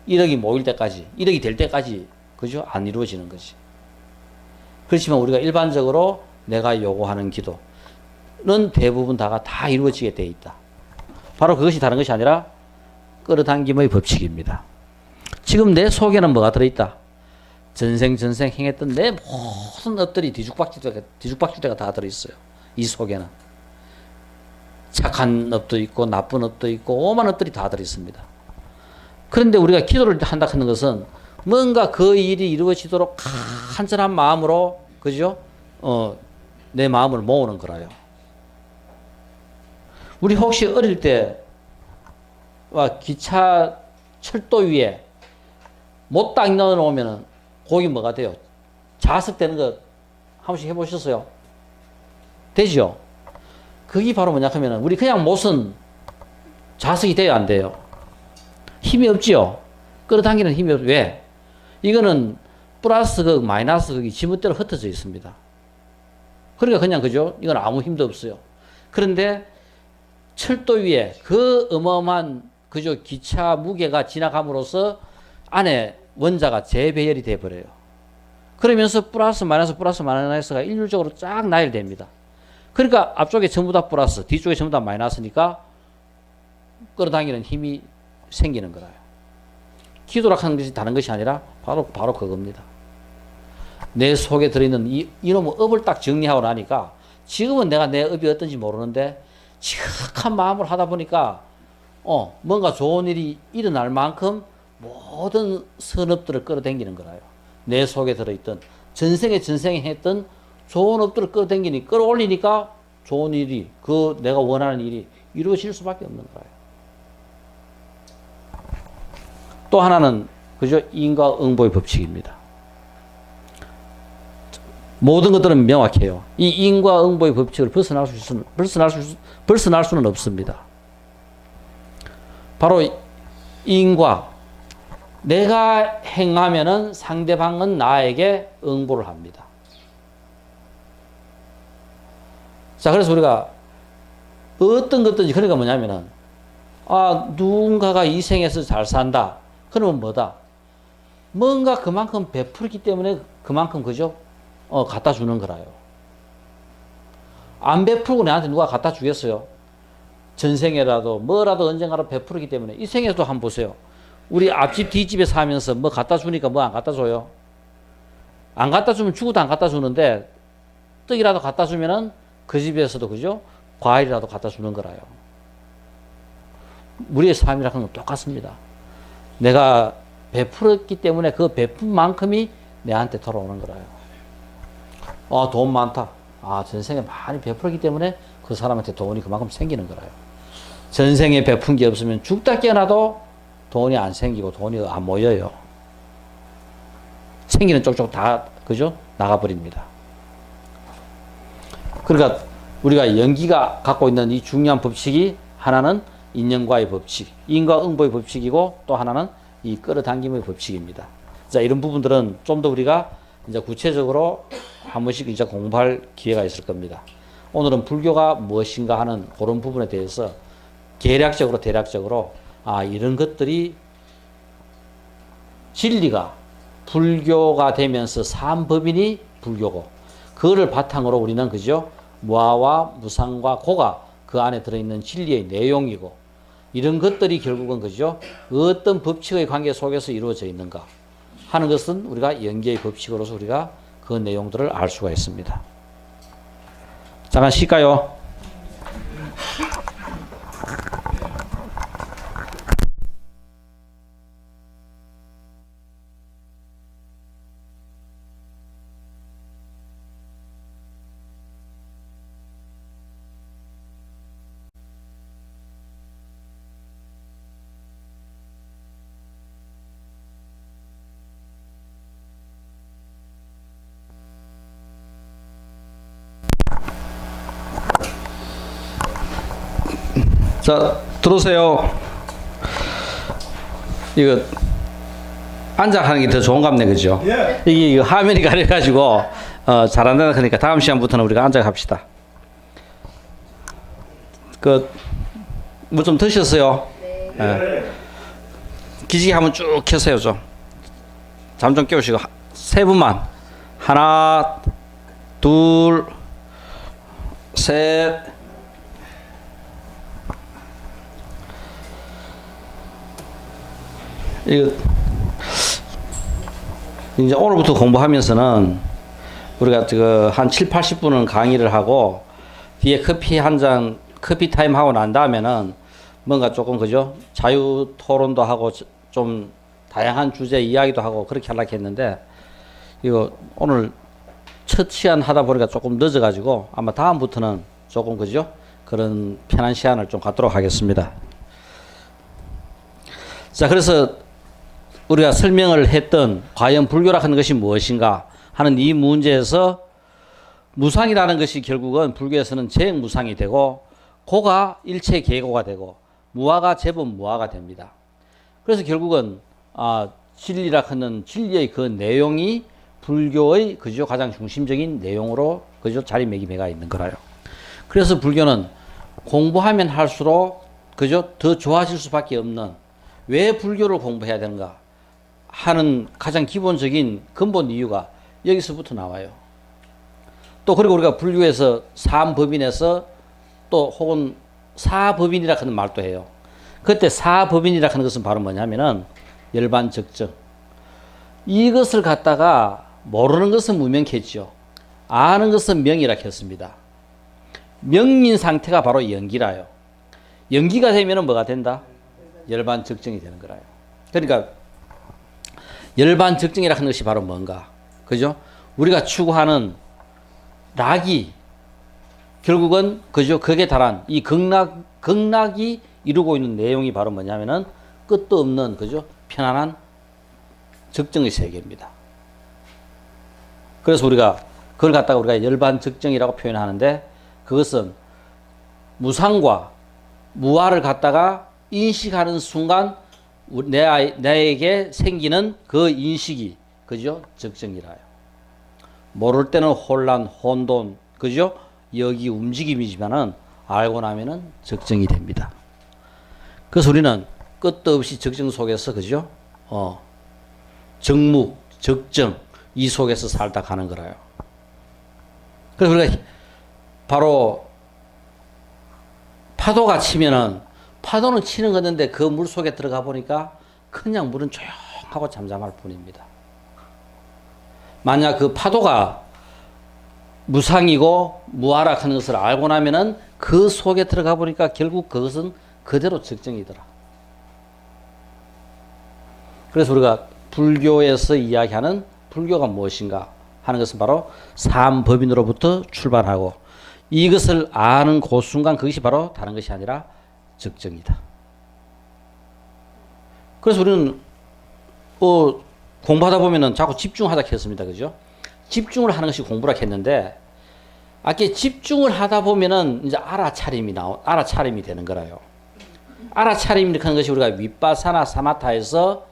1억이 모일 때까지, 1억이 될 때까지, 그죠? 안 이루어지는 거지. 그렇지만 우리가 일반적으로 내가 요구하는 기도는 대부분 다가 다 이루어지게 돼 있다. 바로 그것이 다른 것이 아니라 끌어당김의 법칙입니다. 지금 내 속에는 뭐가 들어있다? 전생 행했던 내 모든 업들이 뒤죽박죽대가 다 들어있어요. 이 속에는. 착한 업도 있고 나쁜 업도 있고 오만 업들이 다 들어있습니다. 그런데 우리가 기도를 한다 하는 것은 뭔가 그 일이 이루어지도록 간절한 마음으로, 그죠? 내 마음을 모으는 거라요. 우리 혹시 어릴 때 기차 철도 위에 못 딱 넣어놓으면은 거기 뭐가 돼요? 자석되는 거 한 번씩 해보셨어요? 되죠? 그게 바로 뭐냐 하면은 우리 그냥 못은 자석이 돼야 안 돼요. 힘이 없지요? 끌어당기는 힘이 없. 왜? 이거는 플러스 극, 마이너스 극이 지멋대로 흩어져 있습니다. 그러니까 그냥 그죠? 이건 아무 힘도 없어요. 그런데 철도 위에 그 어마어마한 그죠? 기차 무게가 지나감으로써 안에 원자가 재배열이 돼 버려요. 그러면서 플러스 마이너스가 일률적으로 쫙 나열됩니다. 그러니까 앞쪽에 전부 다 플러스, 뒤쪽에 전부 다 마이너스니까 끌어당기는 힘이 생기는 거라요. 기도라 하는 것이 다른 것이 아니라 바로 그겁니다. 내 속에 들어있는 이놈의 업을 딱 정리하고 나니까 지금은 내가 내 업이 어떤지 모르는데 지극한 마음으로 하다 보니까 뭔가 좋은 일이 일어날 만큼 모든 선업들을 끌어당기는 거라요. 내 속에 들어있던 전생에 했던 좋은 업들을 끌어올리니까 좋은 일이, 내가 원하는 일이 이루어질 수밖에 없는 거예요. 또 하나는, 그죠? 인과응보의 법칙입니다. 모든 것들은 명확해요. 이 인과응보의 법칙을 벗어날 수는 없습니다. 바로 인과. 내가 행하면은 상대방은 나에게 응보를 합니다. 자, 그래서 우리가 어떤 것든지, 그러니까 뭐냐면은, 누군가가 이 생에서 잘 산다. 그러면 뭐다? 뭔가 그만큼 베풀기 때문에 그만큼, 그죠? 갖다 주는 거라요. 안 베풀고 내한테 누가 갖다 주겠어요? 전생에라도 뭐라도 언젠가로 베풀기 때문에 이 생에도 한번 보세요. 우리 앞집 뒷집에 사면서 뭐 갖다 주니까 뭐 안 갖다 줘요? 안 갖다 주면 죽어도 안 갖다 주는데 떡이라도 갖다 주면은 그 집에서도, 그죠? 과일이라도 갖다 주는 거라요. 우리의 삶이라는 건 똑같습니다. 내가 베풀었기 때문에 그 베푼만큼이 내한테 돌아오는 거라요. 돈 많다. 전생에 많이 베풀었기 때문에 그 사람한테 돈이 그만큼 생기는 거라요. 전생에 베푼 게 없으면 죽다 깨어나도 돈이 안 생기고 돈이 안 모여요. 생기는 쪽쪽 다, 그죠? 나가버립니다. 그러니까 우리가 연기가 갖고 있는 이 중요한 법칙이 하나는 인연과의 법칙, 인과응보의 법칙이고 또 하나는 이 끌어당김의 법칙입니다. 자, 이런 부분들은 좀 더 우리가 이제 구체적으로 한 번씩 이제 공부할 기회가 있을 겁니다. 오늘은 불교가 무엇인가 하는 그런 부분에 대해서 대략적으로 이런 것들이 진리가 불교가 되면서 삼법인이 불교고, 그거를 바탕으로 우리는, 그죠? 무아와 무상과 고가 그 안에 들어있는 진리의 내용이고, 이런 것들이 결국은, 그죠? 어떤 법칙의 관계 속에서 이루어져 있는가 하는 것은 우리가 연계의 법칙으로서 우리가 그 내용들을 알 수가 있습니다. 잠깐 쉴까요? 자, 들어오세요. 이거 앉아 하는 게 더 좋은 갑네, 그죠? 예. 이게 화면이 가려가지고 잘한다 그러니까 다음 시간부터는 우리가 앉아 갑시다. 뭐 좀 드셨어요? 네. 예. 기지개 한번 쭉 켜세요 좀. 잠 좀 깨우시고 세 분만. 하나, 둘, 셋. 이거 이제 오늘부터 공부하면서는 우리가 한 7, 80분은 강의를 하고 뒤에 커피 한 잔 커피 타임 하고 난 다음에는 뭔가 조금 그죠? 자유 토론도 하고 좀 다양한 주제 이야기도 하고 그렇게 하려고 했는데 이거 오늘 첫 시간 하다 보니까 조금 늦어가지고 아마 다음부터는 조금 그죠? 그런 편한 시간을 좀 갖도록 하겠습니다. 자, 그래서 우리가 설명을 했던 과연 불교라 하는 것이 무엇인가 하는 이 문제에서 무상이라는 것이 결국은 불교에서는 재무상이 되고 고가 일체 계고가 되고 무아가 제법 무아가 됩니다. 그래서 결국은 진리라 하는 진리의 그 내용이 불교의 그죠 가장 중심적인 내용으로 그죠 자리매김해가 있는 거라요. 그래서 불교는 공부하면 할수록 그죠 더 좋아질 수밖에 없는 왜 불교를 공부해야 되는가 하는 가장 기본적인 근본 이유가 여기서부터 나와요. 또 그리고 우리가 불교에서 삼법인에서 또 혹은 사법인이라 하는 말도 해요. 그때 사법인이라 하는 것은 바로 뭐냐면은 열반적정. 이것을 갖다가 모르는 것은 무명했죠. 아는 것은 명이라 했습니다. 명인 상태가 바로 연기라요. 연기가 되면은 뭐가 된다? 열반적정이 되는 거라요. 그러니까 열반적정이라 하는 것이 바로 뭔가? 그죠? 우리가 추구하는 락이 결국은 그죠? 극에 달한 이 극락이 이루고 있는 내용이 바로 뭐냐면은 끝도 없는 그죠? 편안한 적정의 세계입니다. 그래서 우리가 그걸 갖다가 우리가 열반적정이라고 표현하는데 그것은 무상과 무아를 갖다가 인식하는 순간 내에게 생기는 그 인식이 그죠? 적정이라요. 모를 때는 혼란, 혼돈, 그죠? 여기 움직임이지만은 알고 나면은 적정이 됩니다. 그래서 우리는 끝도 없이 적정 속에서 그죠? 정묵, 적정 이 속에서 살다 가는 거라요. 그래서 우리가 바로 파도가 치면은 파도는 치는 건데 그 물 속에 들어가 보니까 그냥 물은 조용하고 잠잠할 뿐입니다. 만약 그 파도가 무상이고 무아라 하는 것을 알고 나면은 그 속에 들어가 보니까 결국 그것은 그대로 적정이더라. 그래서 우리가 불교에서 이야기하는 불교가 무엇인가 하는 것은 바로 삼법인으로부터 출발하고 이것을 아는 그 순간 그것이 바로 다른 것이 아니라 적정이다. 그래서 우리는 공부하다 보면은 자꾸 집중하다 했습니다. 그죠? 집중을 하는 것이 공부라 했는데 아까 집중을 하다 보면은 이제 알아차림이 되는 거라요. 알아차림이 하는 것이 우리가 윗바사나 사마타에서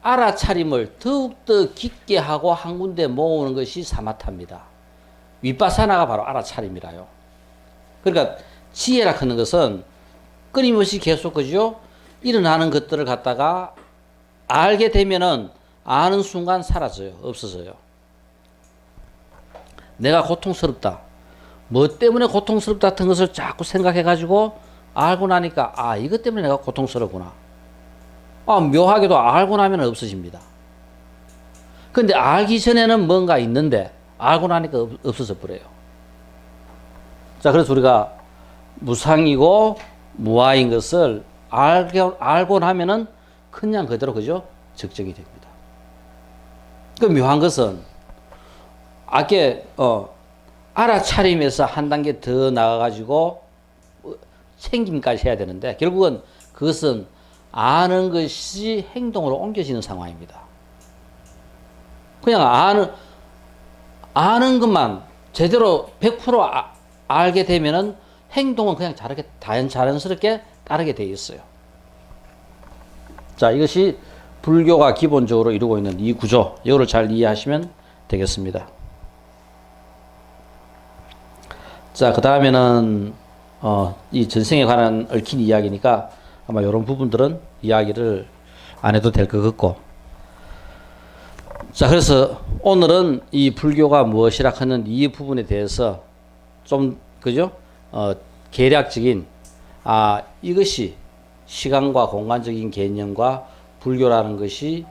알아차림을 더욱더 깊게 하고 한 군데 모으는 것이 사마타입니다. 윗바사나가 바로 알아차림이라요. 그러니까 지혜라 하는 것은 끊임없이 계속 그죠? 일어나는 것들을 갖다가 알게 되면은 아는 순간 사라져요. 없어져요. 내가 고통스럽다. 뭐 때문에 고통스럽다 같은 것을 자꾸 생각해가지고 알고 나니까 이것 때문에 내가 고통스럽구나. 묘하게도 알고 나면 없어집니다. 근데 알기 전에는 뭔가 있는데 알고 나니까 없어져 버려요. 자, 그래서 우리가 무상이고 무아인 것을 알고 나면은 그냥 그대로 그죠? 적정이 됩니다. 그 묘한 것은 아까 알아차림에서 한 단계 더 나가가지고 챙김까지 해야 되는데 결국은 그것은 아는 것이 행동으로 옮겨지는 상황입니다. 그냥 아는 것만 제대로 100% 알게 되면은 행동은 그냥 자연스럽게 따르게 돼 있어요. 자, 이것이 불교가 기본적으로 이루고 있는 이 구조, 이거를 잘 이해하시면 되겠습니다. 자, 그 다음에는 이 전생에 관한 얽힌 이야기니까 아마 이런 부분들은 이야기를 안 해도 될 것 같고, 자, 그래서 오늘은 이 불교가 무엇이라 하는 이 부분에 대해서 좀 그죠? 계략적인 이것이 시간과 공간적인 개념과 불교라는 것이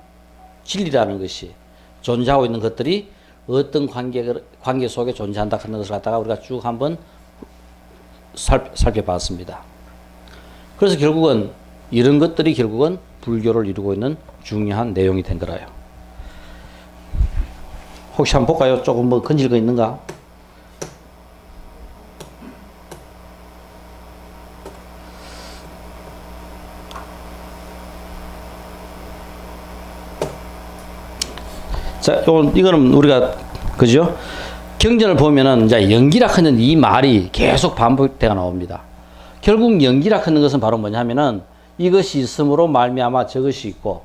진리라는 것이 존재하고 있는 것들이 어떤 관계 속에 존재한다 하는 것을 갖다가 우리가 쭉 한번 살펴봤습니다. 그래서 결국은 이런 것들이 결국은 불교를 이루고 있는 중요한 내용이 된 거라요. 혹시 한번 볼까요? 조금 뭐 건질 거 있는가? 자, 이거는 우리가, 그죠? 경전을 보면은, 이제 연기라 하는 이 말이 계속 반복되어 나옵니다. 결국 연기라 하는 것은 바로 뭐냐 하면은, 이것이 있음으로 말미암아 저것이 있고,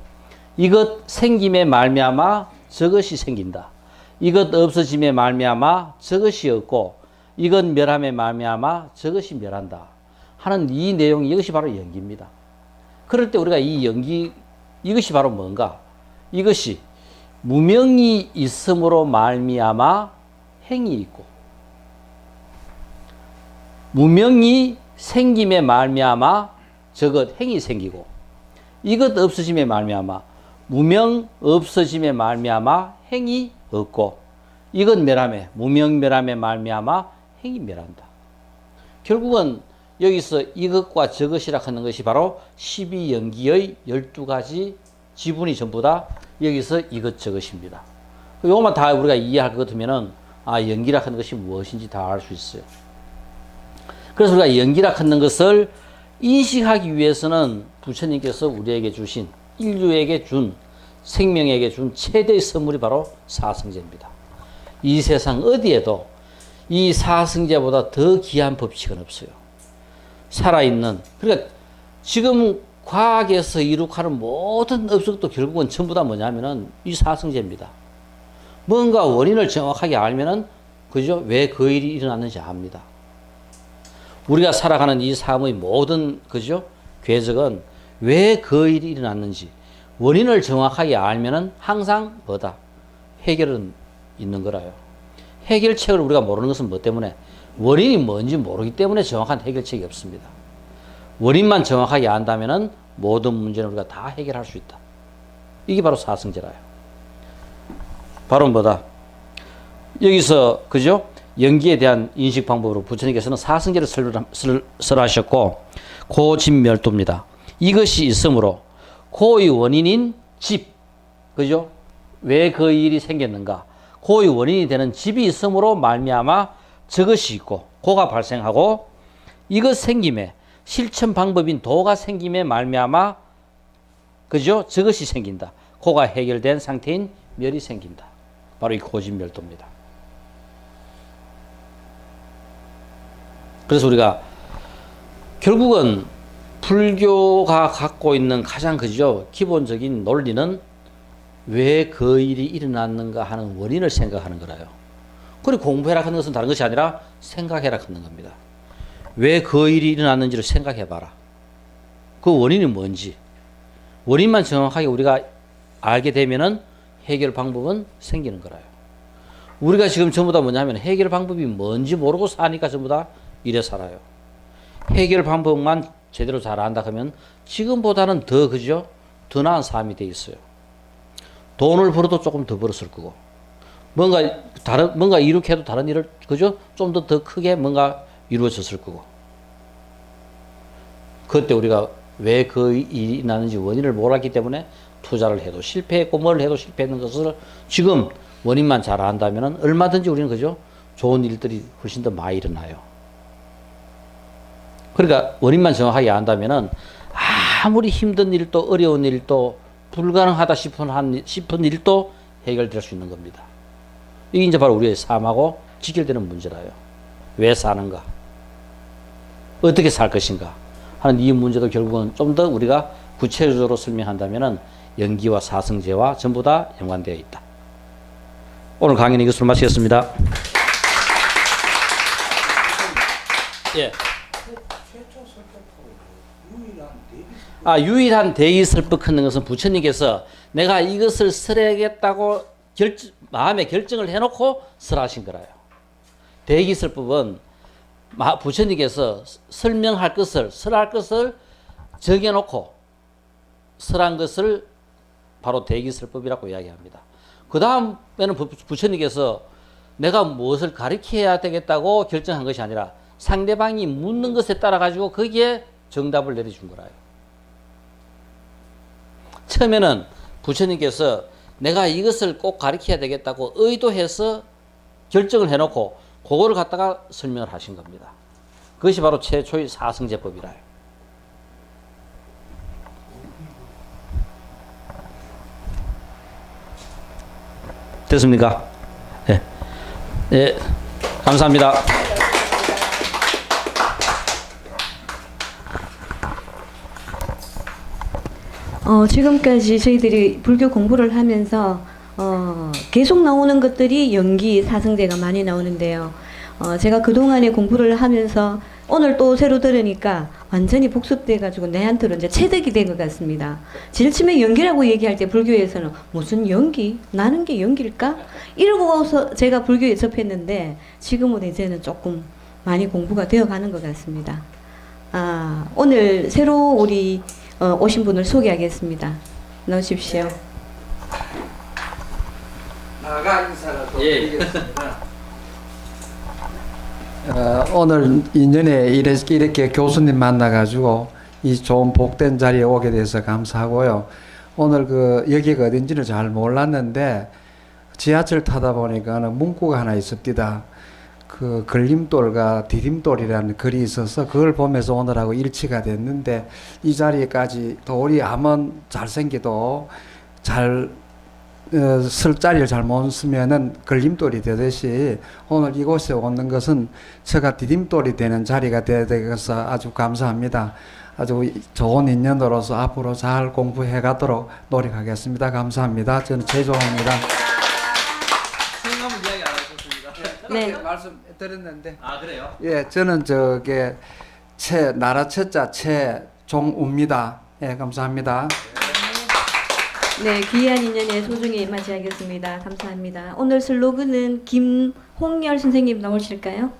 이것 생김에 말미암아 저것이 생긴다. 이것 없어짐에 말미암아 저것이 없고, 이것 멸함에 말미암아 저것이 멸한다. 하는 이 내용이 이것이 바로 연기입니다. 그럴 때 우리가 이 연기, 이것이 바로 뭔가? 이것이 무명이 있음으로 말미암아 행이 있고, 무명이 생김에 말미암아 저것 행이 생기고, 이것 없어짐에 말미암아 무명 없어짐에 말미암아 행이 없고, 이것 멸함에 무명 멸함에 말미암아 행이 멸한다. 결국은 여기서 이것과 저것이라 하는 것이 바로 12연기의 12가지 지분이 전부 다 여기서 이것저것입니다. 요것만 다 우리가 이해할 것 같으면은 연기라 하는 것이 무엇인지 다 알 수 있어요. 그래서 우리가 연기라 하는 것을 인식하기 위해서는 부처님께서 우리에게 주신, 인류에게 준, 생명에게 준 최대의 선물이 바로 사성제입니다. 이 세상 어디에도 이 사성제보다 더 귀한 법칙은 없어요. 살아있는, 그러니까 지금 과학에서 이룩하는 모든 업적도 결국은 전부 다 뭐냐 하면은 이 사성제입니다. 뭔가 원인을 정확하게 알면은, 그죠? 왜 그 일이 일어났는지 압니다. 우리가 살아가는 이 삶의 모든, 그죠? 궤적은 왜 그 일이 일어났는지 원인을 정확하게 알면은 항상 뭐다? 해결은 있는 거라요. 해결책을 우리가 모르는 것은 뭐 때문에? 원인이 뭔지 모르기 때문에 정확한 해결책이 없습니다. 원인만 정확하게 안다면은 모든 문제는 우리가 다 해결할 수 있다. 이게 바로 사성제라요. 바로 뭐다? 여기서, 그죠? 연기에 대한 인식 방법으로 부처님께서는 사성제를 설하셨고, 고집멸도입니다. 이것이 있으므로 고의 원인인 집, 그죠? 왜 그 일이 생겼는가? 고의 원인이 되는 집이 있으므로 말미암아 저것이 있고, 고가 발생하고, 이것 생김에 실천 방법인 도가 생김에 말미암아, 그죠? 저것이 생긴다. 고가 해결된 상태인 멸이 생긴다. 바로 이 고집멸도입니다. 그래서 우리가 결국은 불교가 갖고 있는 가장, 그죠? 기본적인 논리는 왜 그 일이 일어났는가 하는 원인을 생각하는 거라요. 그리고 공부해라 하는 것은 다른 것이 아니라 생각해라 하는 겁니다. 왜 그 일이 일어났는지를 생각해봐라. 그 원인이 뭔지. 원인만 정확하게 우리가 알게 되면은 해결 방법은 생기는 거라요. 우리가 지금 전부 다 뭐냐면 해결 방법이 뭔지 모르고 사니까 전부 다 이래 살아요. 해결 방법만 제대로 잘 안다 하면 지금보다는 더, 그죠? 더 나은 삶이 돼 있어요. 돈을 벌어도 조금 더 벌었을 거고, 뭔가 이룩해도 다른 일을, 그죠? 좀 더 크게 뭔가 이루어졌을 거고. 그때 우리가 왜 그 일이 나는지 원인을 몰랐기 때문에 투자를 해도 실패했고 뭘 해도 실패했는 것을 지금 원인만 잘 안다면 얼마든지 우리는, 그죠? 좋은 일들이 훨씬 더 많이 일어나요. 그러니까 원인만 정확하게 안다면 아무리 힘든 일도 어려운 일도 불가능하다 싶은 일도 해결될 수 있는 겁니다. 이게 이제 바로 우리의 삶하고 직결되는 문제라요. 왜 사는가? 어떻게 살 것인가? 하는 이 문제도 결국은 좀 더 우리가 구체적으로 설명한다면은 연기와 사성제와 전부 다 연관되어 있다. 오늘 강의는 이것으로 마치겠습니다. 예. 유일한 대의설법 끊는 것은 부처님께서 내가 이것을 설해야겠다고 마음에 결정을 해놓고 설하신 거라요. 대의설법은 부처님께서 설명할 것을, 설할 것을 정해놓고 설한 것을 바로 대의설법이라고 이야기합니다. 그 다음에는 부처님께서 내가 무엇을 가르쳐야 되겠다고 결정한 것이 아니라 상대방이 묻는 것에 따라 가지고 거기에 정답을 내려준 거라요. 처음에는 부처님께서 내가 이것을 꼭 가르쳐야 되겠다고 의도해서 결정을 해놓고 그거를 갖다가 설명을 하신 겁니다. 그것이 바로 최초의 사성제법이라요. 됐습니까? 예. 예. 감사합니다. 지금까지 저희들이 불교 공부를 하면서 계속 나오는 것들이 연기, 사성제가 많이 나오는데요. 제가 그동안에 공부를 하면서 오늘 또 새로 들으니까 완전히 복습돼가지고 내한테로 이제 체득이 된 것 같습니다. 제일 처음에 연기라고 얘기할 때 불교에서는 무슨 연기? 나는 게 연기일까? 이러고서 제가 불교에 접했는데 지금은 이제는 조금 많이 공부가 되어가는 것 같습니다. 오늘 새로 우리 오신 분을 소개하겠습니다. 나오십시오. 나가 인사를 또 드리겠습니다. 오늘 인연에 이렇게 교수님 만나가지고 이 좋은 복된 자리에 오게 돼서 감사하고요. 오늘 여기가 어딘지는 잘 몰랐는데 지하철 타다 보니까는 문구가 하나 있습니다. 걸림돌과 디딤돌이라는 글이 있어서 그걸 보면서 오늘하고 일치가 됐는데 이 자리까지 도리 하면 잘생기도 잘 쓸 자리를 잘못 쓰면은 걸림돌이 되듯이 오늘 이곳에 오는 것은 제가 디딤돌이 되는 자리가 되어서 아주 감사합니다. 아주 좋은 인연으로서 앞으로 잘 공부해 가도록 노력하겠습니다. 감사합니다. 저는 최종호입니다. 성함은 이야기 안 하셨습니다. 네. 말씀 드렸는데. 그래요? 예, 저는 나라 채자 최종우입니다. 예, 감사합니다. 네, 귀한 인연에 소중히 맞이하겠습니다. 감사합니다. 오늘 슬로건은 김홍열 선생님 나오실까요?